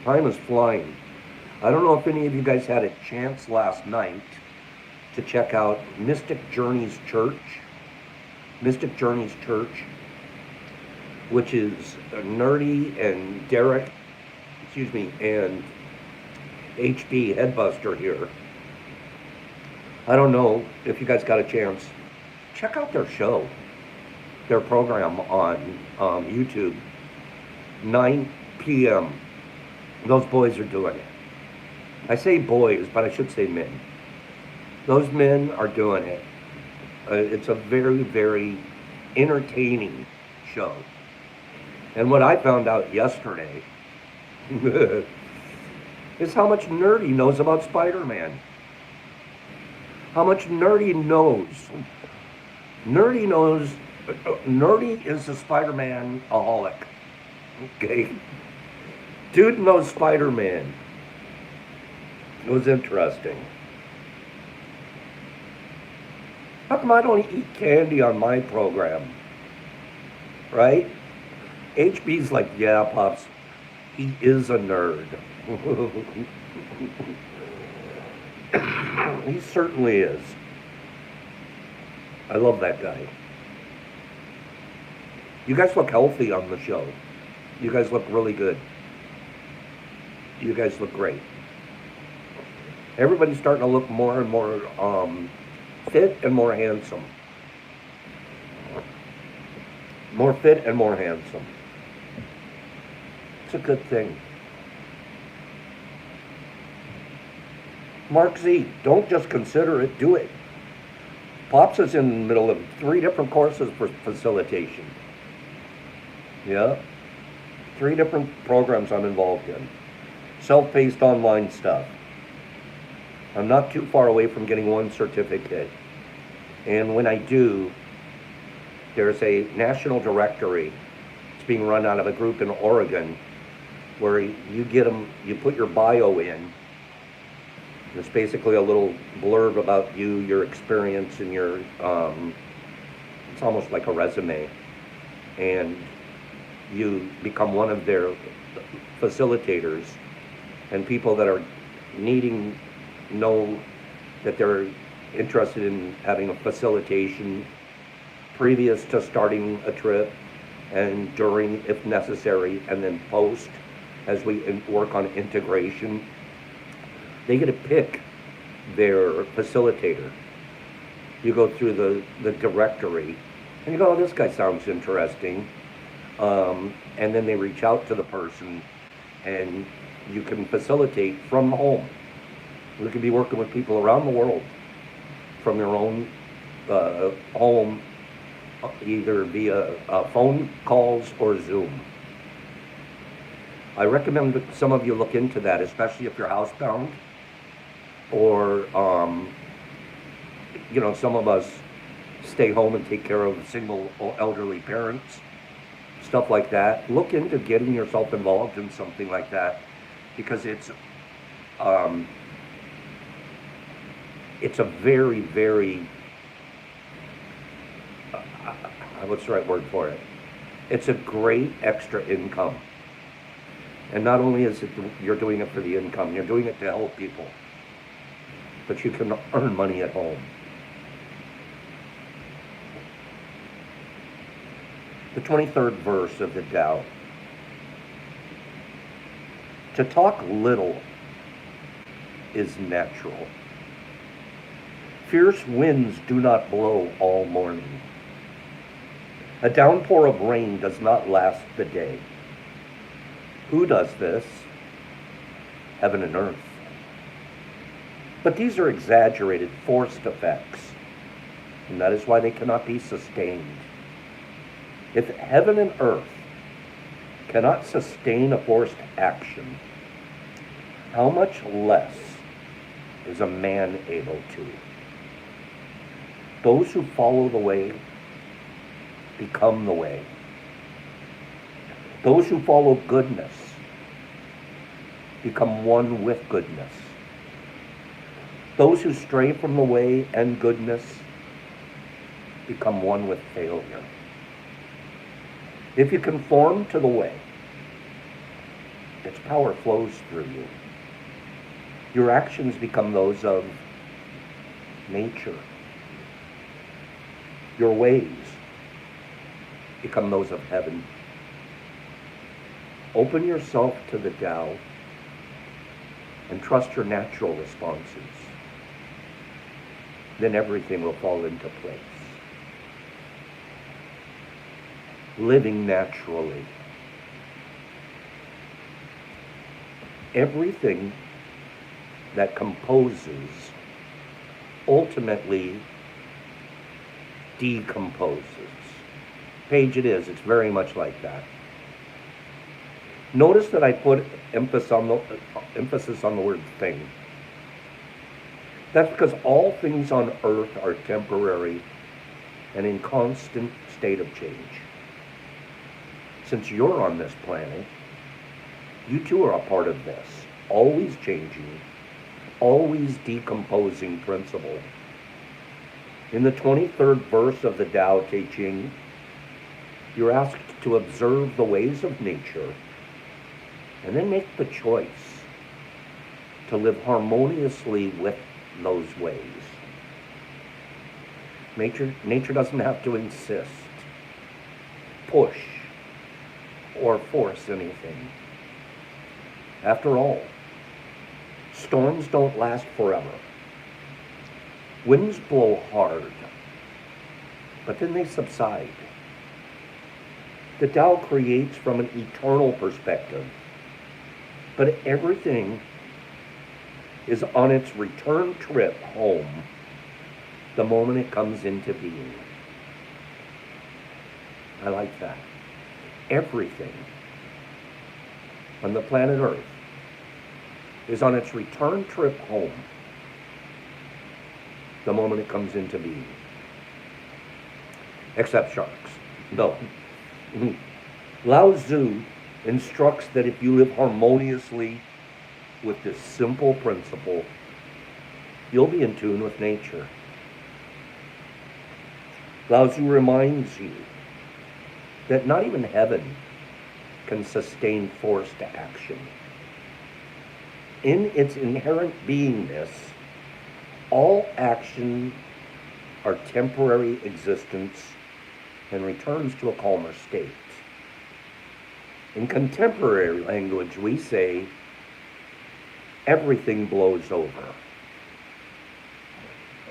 Time is flying. I don't know if any of you guys had a chance last night to check out Mystic Journeys Church. Mystic Journeys Church, which is Nerdy and Derek, and HB Headbuster here. I don't know if you guys got a chance. Check out their show, their program on YouTube, 9 p.m. Those boys are doing it. I say boys, but I should say men. Those men are doing it. It's a very, very entertaining show. And what I found out yesterday is how much Nerdy knows about Spider-Man. How much Nerdy knows. Nerdy is a Spider-Man-aholic. Okay? Dude knows Spider-Man. It was interesting. How come I don't eat candy on my program? Right? HB's like, yeah, Pops, he is a nerd. He certainly is. I love that guy. You guys look healthy on the show. You guys look really good. You guys look great. Everybody's starting to look more and more fit and more handsome. More fit and more handsome. It's a good thing. Mark Z, don't just consider it, do it. Pops is in the middle of 3 different courses for facilitation. Yeah. 3 different programs I'm involved in. Self-paced online stuff. I'm not too far away from getting 1 certificate. And when I do, there's a national directory. It's being run out of a group in Oregon where you put your bio in. It's basically a little blurb about you, your experience, and your, it's almost like a resume. And you become one of their facilitators, and people that are needing know that they're interested in having a facilitation previous to starting a trip, and during if necessary, and then post as we work on integration. They get to pick their facilitator. You go through the directory and you go, oh, this guy sounds interesting. And then they reach out to the person and you can facilitate from home. We could be working with people around the world from their own home, either via phone calls or Zoom. I recommend that some of you look into that, especially if you're housebound, or some of us stay home and take care of single elderly parents, stuff like that. Look into getting yourself involved in something like that, because it's a very, very, what's the right word for it? It's a great extra income. And not only is it you're doing it for the income, you're doing it to help people, but you can earn money at home. The 23rd verse of the Tao. To talk little is natural. Fierce winds do not blow all morning. A downpour of rain does not last the day. Who does this? Heaven and earth. But these are exaggerated, forced effects, and that is why they cannot be sustained. If heaven and earth cannot sustain a forced action, how much less is a man able to? Those who follow the way become the way. Those who follow goodness become one with goodness. Those who stray from the way and goodness become one with failure. If you conform to the way, its power flows through you. Your actions become those of nature. Your ways become those of heaven. Open yourself to the Tao and trust your natural responses. Then everything will fall into place. Living naturally. Everything that composes ultimately decomposes. Page it is, it's very much like that. Notice that I put emphasis on the word thing. That's because all things on earth are temporary and in constant state of change. Since you're on this planet, you too are a part of this, always changing, always decomposing principle. In the 23rd verse of the Tao Te Ching, you're asked to observe the ways of nature and then make the choice to live harmoniously with those ways. Nature doesn't have to insist, push, or force anything. After all, storms don't last forever. Winds blow hard, but then they subside. The Tao creates from an eternal perspective, but everything is on its return trip home the moment it comes into being. I like that. Everything on the planet Earth is on its return trip home the moment it comes into being. Except sharks. No. Lao Tzu instructs that if you live harmoniously with this simple principle, you'll be in tune with nature. Lao Tzu reminds you that not even heaven can sustain forced action. In its inherent beingness, all action are temporary existence and returns to a calmer state. In contemporary language, we say, everything blows over.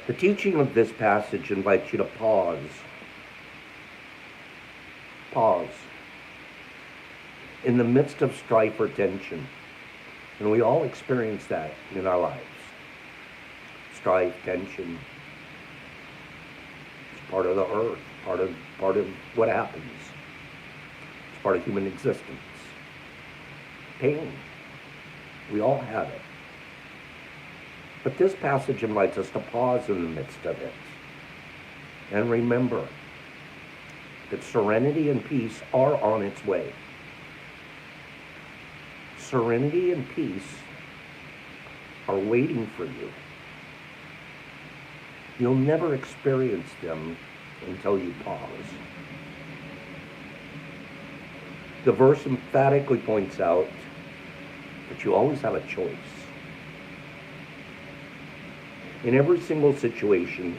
The teaching of this passage invites you to pause. Pause. In the midst of strife or tension, and we all experience that in our lives. Strife, tension, it's part of the earth, part of what happens. It's part of human existence. Pain, we all have it. But this passage invites us to pause in the midst of it and remember that serenity and peace are on its way. Serenity and peace are waiting for you. You'll never experience them until you pause. The verse emphatically points out that you always have a choice. In every single situation,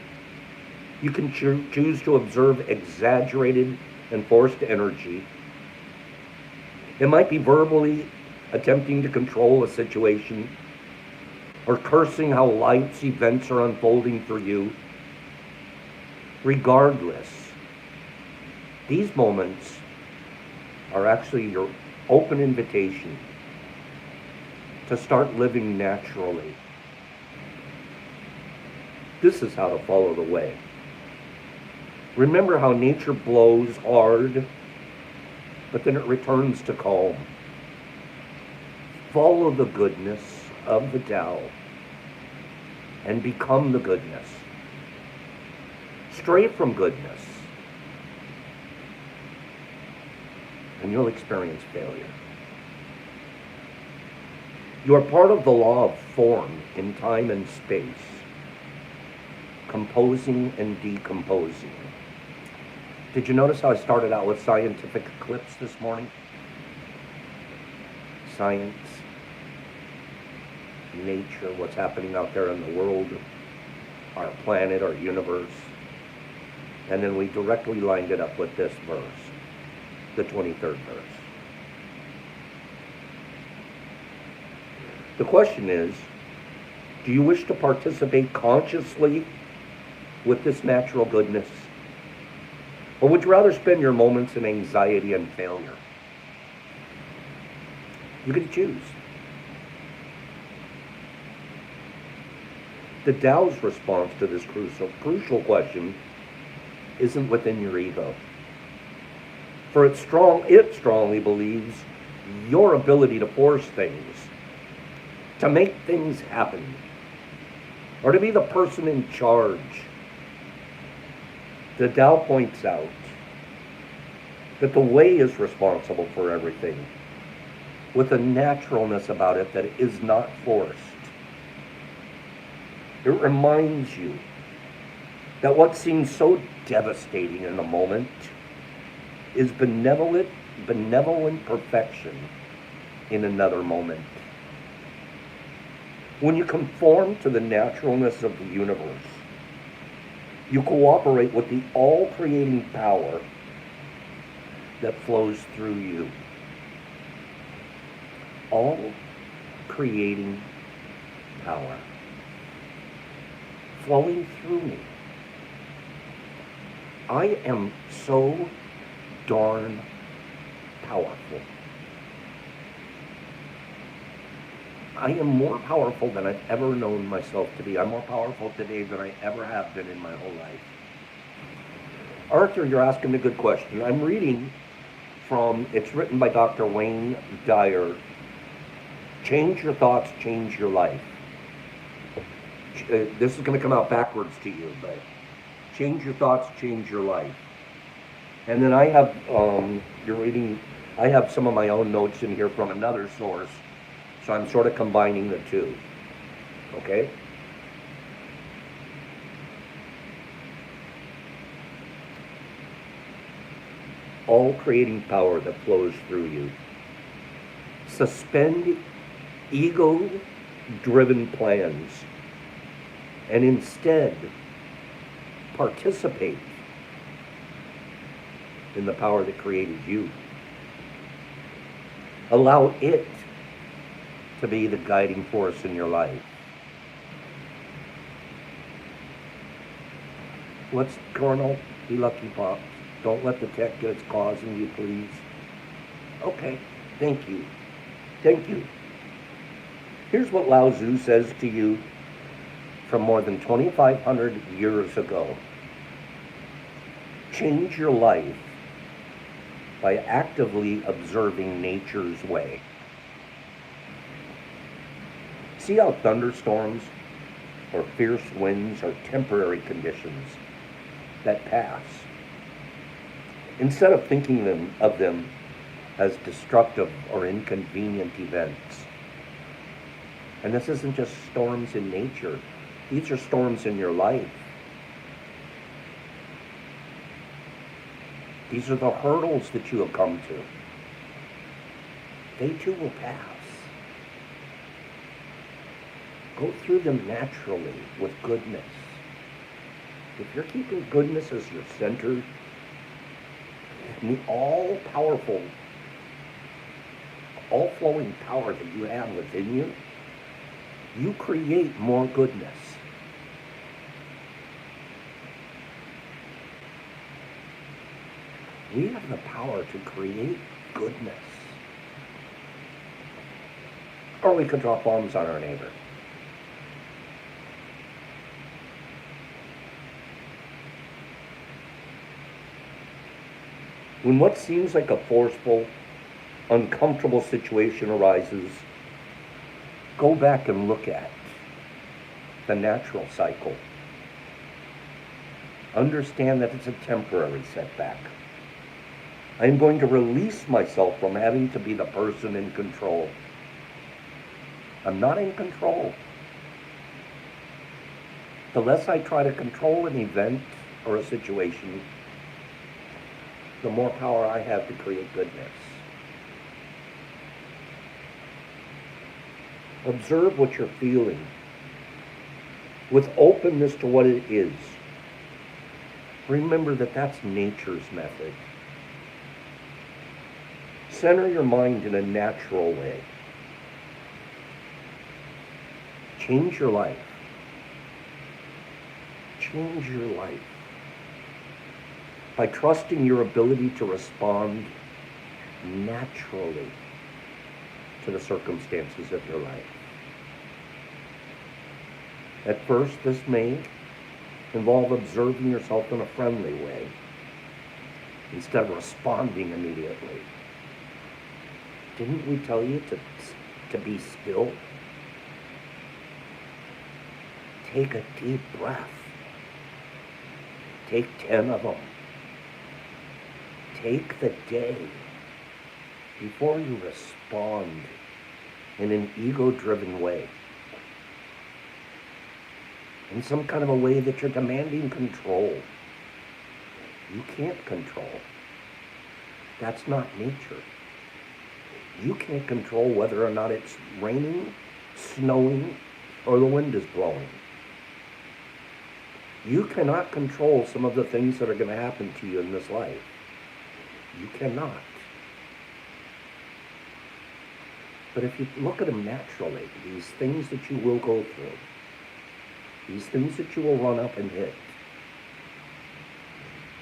you can choose to observe exaggerated and forced energy. It might be verbally attempting to control a situation, or cursing how life's events are unfolding for you. Regardless, these moments are actually your open invitation to start living naturally. This is how to follow the way. Remember how nature blows hard, but then it returns to calm. Follow the goodness of the Tao and become the goodness. Stray from goodness, and you'll experience failure. You are part of the law of form in time and space, composing and decomposing. Did you notice how I started out with scientific eclipse this morning? Science, nature, what's happening out there in the world, our planet, our universe. And then we directly lined it up with this verse, the 23rd verse. The question is, do you wish to participate consciously with this natural goodness? Or would you rather spend your moments in anxiety and failure? You can choose. The Tao's response to this crucial question isn't within your ego. For it strongly believes your ability to force things, to make things happen, or to be the person in charge. The Tao points out that the way is responsible for everything, with a naturalness about it that is not forced. It reminds you that what seems so devastating in the moment is benevolent perfection in another moment. When you conform to the naturalness of the universe, you cooperate with the all-creating power that flows through you. All-creating power flowing through me. I am so darn powerful. I am more powerful than I've ever known myself to be. I'm more powerful today than I ever have been in my whole life. Arthur, you're asking a good question. I'm reading from, it's written by Dr. Wayne Dyer, Change Your Thoughts, Change Your Life. This is going to come out backwards to you, but change your thoughts, change your life. And then I have, I have some of my own notes in here from another source. So I'm sort of combining the two, okay? All creating power that flows through you. Suspend ego-driven plans and instead participate in the power that created you. Allow it to be the guiding force in your life. Let's, Colonel, be lucky, Pops. Don't let the tech get its claws in you, please. Okay, thank you. Thank you. Here's what Lao Tzu says to you from more than 2,500 years ago. Change your life by actively observing nature's way. See how thunderstorms or fierce winds are temporary conditions that pass. Instead of thinking of them as destructive or inconvenient events. And this isn't just storms in nature. These are storms in your life. These are the hurdles that you have come to. They too will pass. Go through them naturally with goodness. If you're keeping goodness as your center, and the all-powerful, all-flowing power that you have within you, you create more goodness. We have the power to create goodness. Or we could drop bombs on our neighbor. When what seems like a forceful, uncomfortable situation arises, go back and look at the natural cycle. Understand that it's a temporary setback. I'm going to release myself from having to be the person in control. I'm not in control. The less I try to control an event or a situation, the more power I have to create goodness. Observe what you're feeling with openness to what it is. Remember that that's nature's method. Center your mind in a natural way. Change your life. Change your life by trusting your ability to respond naturally to the circumstances of your life. At first, this may involve observing yourself in a friendly way instead of responding immediately. Didn't we tell you to be still? Take a deep breath. Take 10 of them. Take the day before you respond in an ego-driven way. In some kind of a way that you're demanding control. You can't control. That's not nature. You can't control whether or not it's raining, snowing, or the wind is blowing. You cannot control some of the things that are going to happen to you in this life. You cannot. But if you look at them naturally, these things that you will go through, these things that you will run up and hit,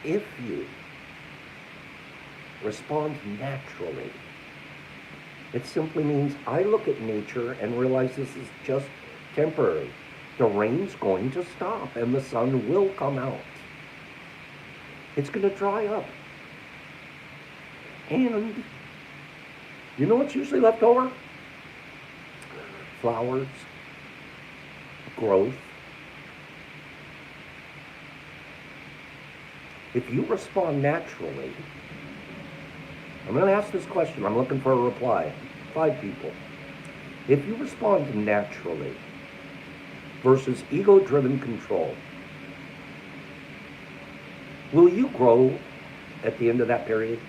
if you respond naturally, it simply means I look at nature and realize this is just temporary. The rain's going to stop and the sun will come out. It's going to dry up. And you know what's usually left over? Flowers, growth. If you respond naturally, I'm going to ask this question. I'm looking for a reply. 5 people. If you respond naturally versus ego-driven control, will you grow at the end of that period?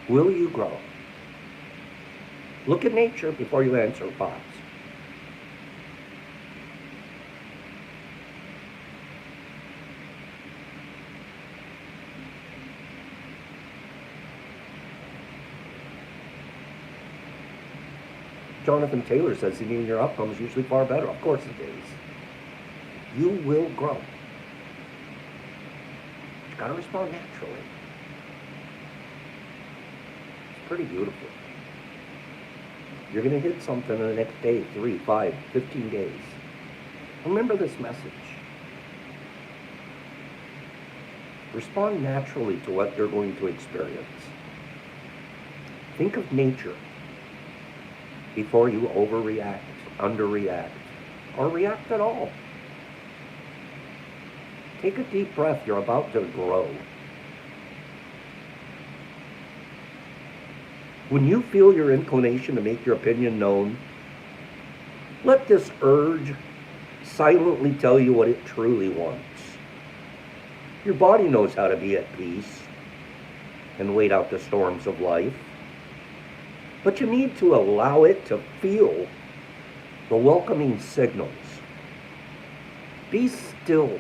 Will you grow? Look at nature before you answer thoughts. Jonathan Taylor says, even your outcome is usually far better. Of course it is. You will grow. You gotta respond naturally. It's pretty beautiful. You're gonna hit something in the next day, 3, 5, 15 days. Remember this message. Respond naturally to what you're going to experience. Think of nature before you overreact, underreact, or react at all. Take a deep breath. You're about to grow. When you feel your inclination to make your opinion known, let this urge silently tell you what it truly wants. Your body knows how to be at peace and wait out the storms of life. But you need to allow it to feel the welcoming signals. Be still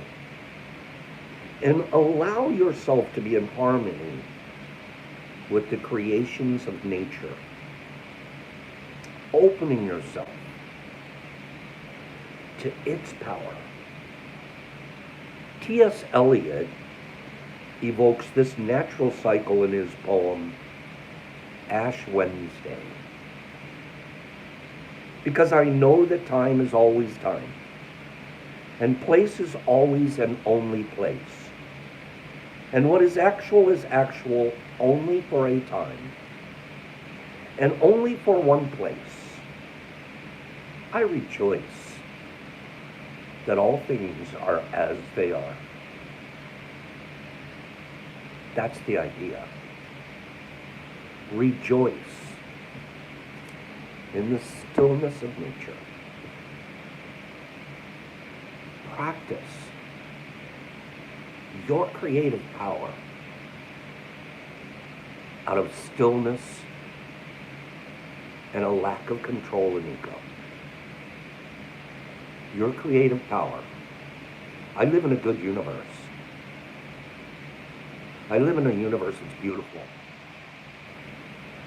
and allow yourself to be in harmony with the creations of nature, opening yourself to its power. T.S. Eliot evokes this natural cycle in his poem, Ash Wednesday. Because I know that time is always time, and place is always and only place. And what is actual only for a time, and only for one place. I rejoice that all things are as they are. That's the idea. Rejoice in the stillness of nature. Practice your creative power out of stillness and a lack of control and ego. Your creative power. I live in a good universe. I live in a universe that's beautiful.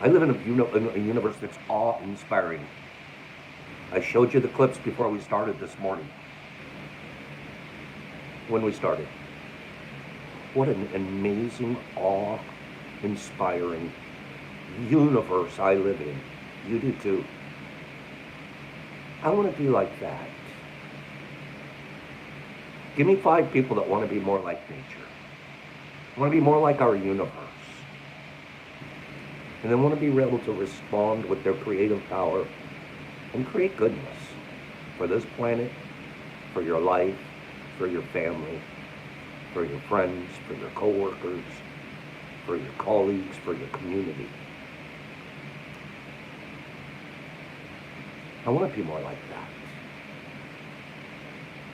I live in a universe that's awe-inspiring. I showed you the clips before we started this morning. When we started. What an amazing, awe-inspiring universe I live in. You do too. I want to be like that. Give me 5 people that want to be more like nature. Want to be more like our universe. And they want to be able to respond with their creative power and create goodness for this planet, for your life, for your family, for your friends, for your coworkers, for your colleagues, for your community. I want to be more like that.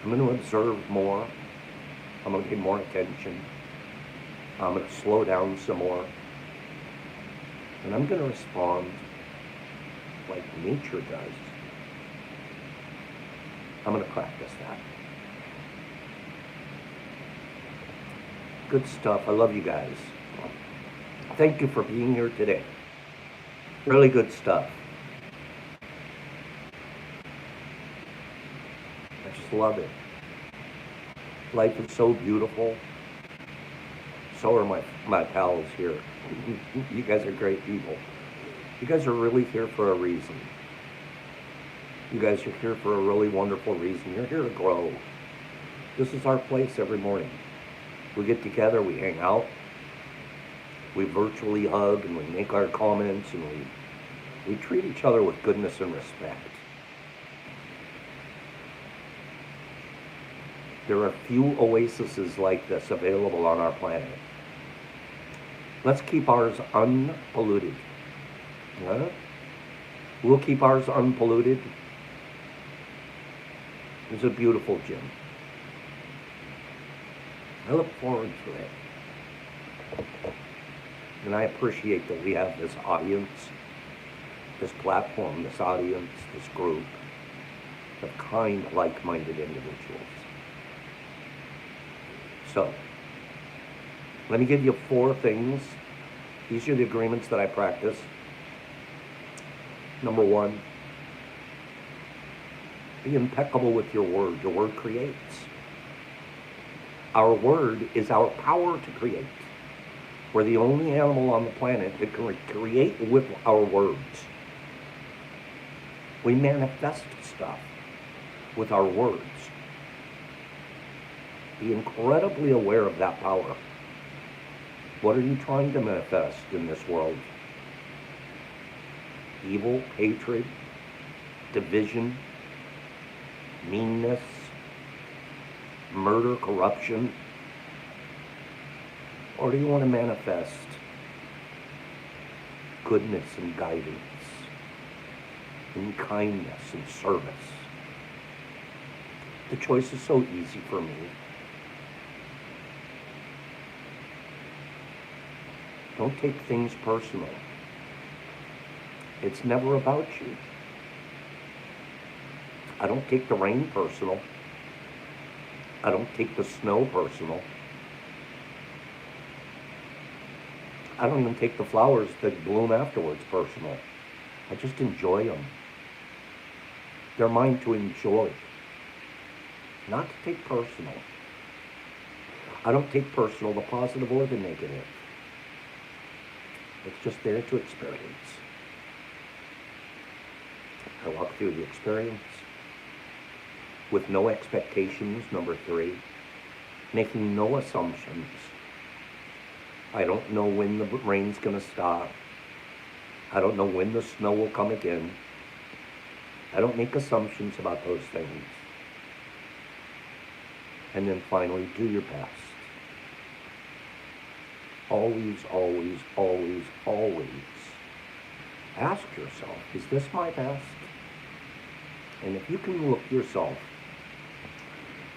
I'm going to observe more. I'm going to pay more attention. I'm going to slow down some more. And I'm going to respond like nature does. I'm going to practice that. Good stuff. I love you guys. Thank you for being here today. Really good stuff. I just love it. Life is so beautiful. So are my pals here. You guys are great people. You guys are really here for a reason. You guys are here for a really wonderful reason. You're here to grow. This is our place every morning. We get together, we hang out, we virtually hug, and we make our comments, and we treat each other with goodness and respect. There are few oases like this available on our planet. Let's keep ours unpolluted. Huh? We'll keep ours unpolluted. It's a beautiful gym. I look forward to it. And I appreciate that we have this audience, this platform, this audience, this group of kind, like-minded individuals. So, let me give you 4 things. These are the agreements that I practice. Number 1, be impeccable with your word. Your word creates. Our word is our power to create. We're the only animal on the planet that can create with our words. We manifest stuff with our words. Be incredibly aware of that power. What are you trying to manifest in this world? Evil, hatred, division, meanness, murder, corruption? Or do you want to manifest goodness and guidance, and kindness and service? The choice is so easy for me. Don't take things personal. It's never about you. I don't take the rain personal. I don't take the snow personal. I don't even take the flowers that bloom afterwards personal. I just enjoy them. They're mine to enjoy, not to take personal. I don't take personal the positive or the negative. It's just there to experience. I walk through the experience with no expectations, number 3, making no assumptions. I don't know when the rain's going to stop. I don't know when the snow will come again. I don't make assumptions about those things. And then finally, do your best. Always, always, always, always ask yourself, is this my best? And if you can look yourself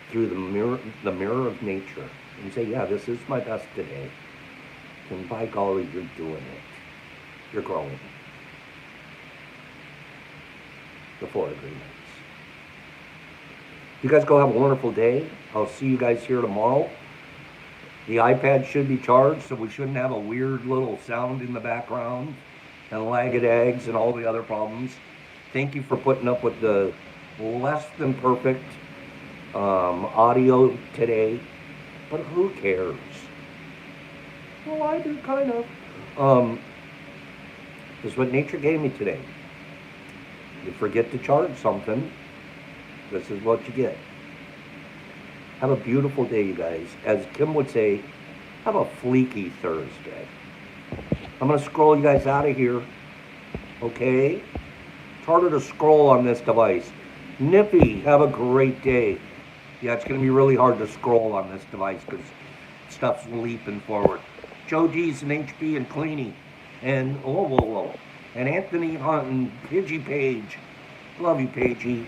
through the mirror of nature and say, yeah, this is my best today, then by golly, you're doing it. You're growing. The 4 agreements. You guys go have a wonderful day. I'll see you guys here tomorrow. The iPad should be charged, so we shouldn't have a weird little sound in the background and lagged eggs and all the other problems. Thank you for putting up with the less than perfect audio today, but who cares? Well, I do kind of. This is what nature gave me today. You forget to charge something, this is what you get. Have a beautiful day, you guys. As Kim would say, have a fleeky Thursday. I'm going to scroll you guys out of here. Okay? It's harder to scroll on this device. Nippy, have a great day. Yeah, it's going to be really hard to scroll on this device because stuff's leaping forward. Joe G's and HB and Cleany. And, and Anthony Hunt and Pidgey Page. Love you, Pagey.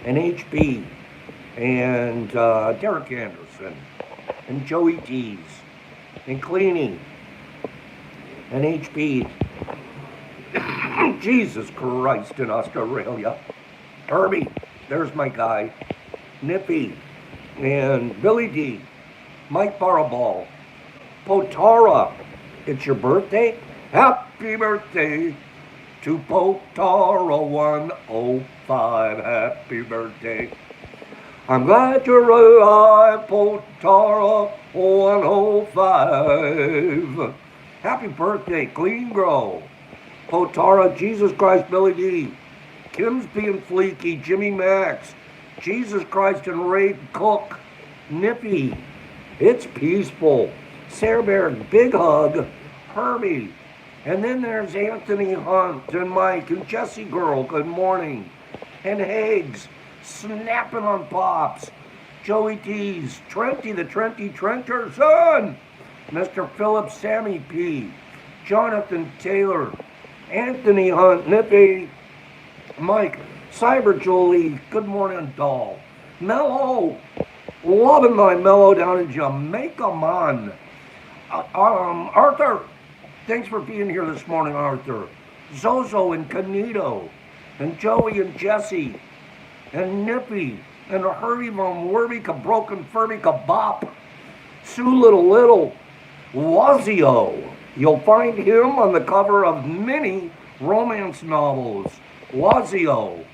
And HB. And Derek Anderson. And Joey D's. And Cleany. And HB. Jesus Christ in Australia. Herbie. There's my guy. Nippy. And Billy D. Mike Baraball. Potara. It's your birthday? Happy birthday to Potara 105. Happy birthday. I'm glad you're alive, Potara 105. Happy birthday, Clean Grow. Potara, Jesus Christ, Billy D. Kim's being fleeky, Jimmy Max. Jesus Christ and Ray Cook. Nippy. It's peaceful. Sarah Bear, big hug. Herbie. And then there's Anthony Hunt and Mike and Jesse Girl, good morning. And Higgs, snapping on pops. Joey T's, Trenty the Trenty Trenterson. Mr. Phillips, Sammy P. Jonathan Taylor. Anthony Hunt, Nippy. Mike, Cyber Jolie, good morning, doll. Mello, loving my Mello down in Jamaica, man. Arthur, thanks for being here this morning, Arthur. Zozo and Canito, and Joey and Jesse, and Nippy, and Hurry Von Werby, Broken Furby, Bop, Sue Little, Wazio. You'll find him on the cover of many romance novels. Wazio,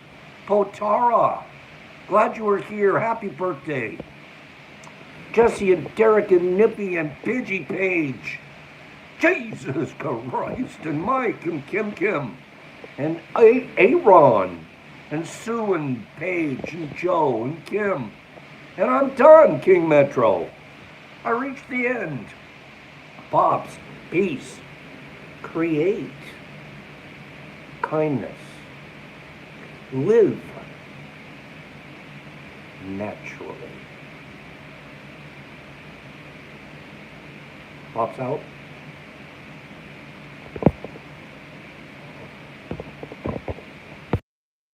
Potara, glad you were here. Happy birthday. Jesse and Derek and Nippy and Pidgey Page. Jesus Christ. And Mike and Kim. And Aaron. And Sue and Paige and Joe and Kim. And I'm done, King Metro. I reached the end. Pops, peace, create, kindness, live naturally. Pops out.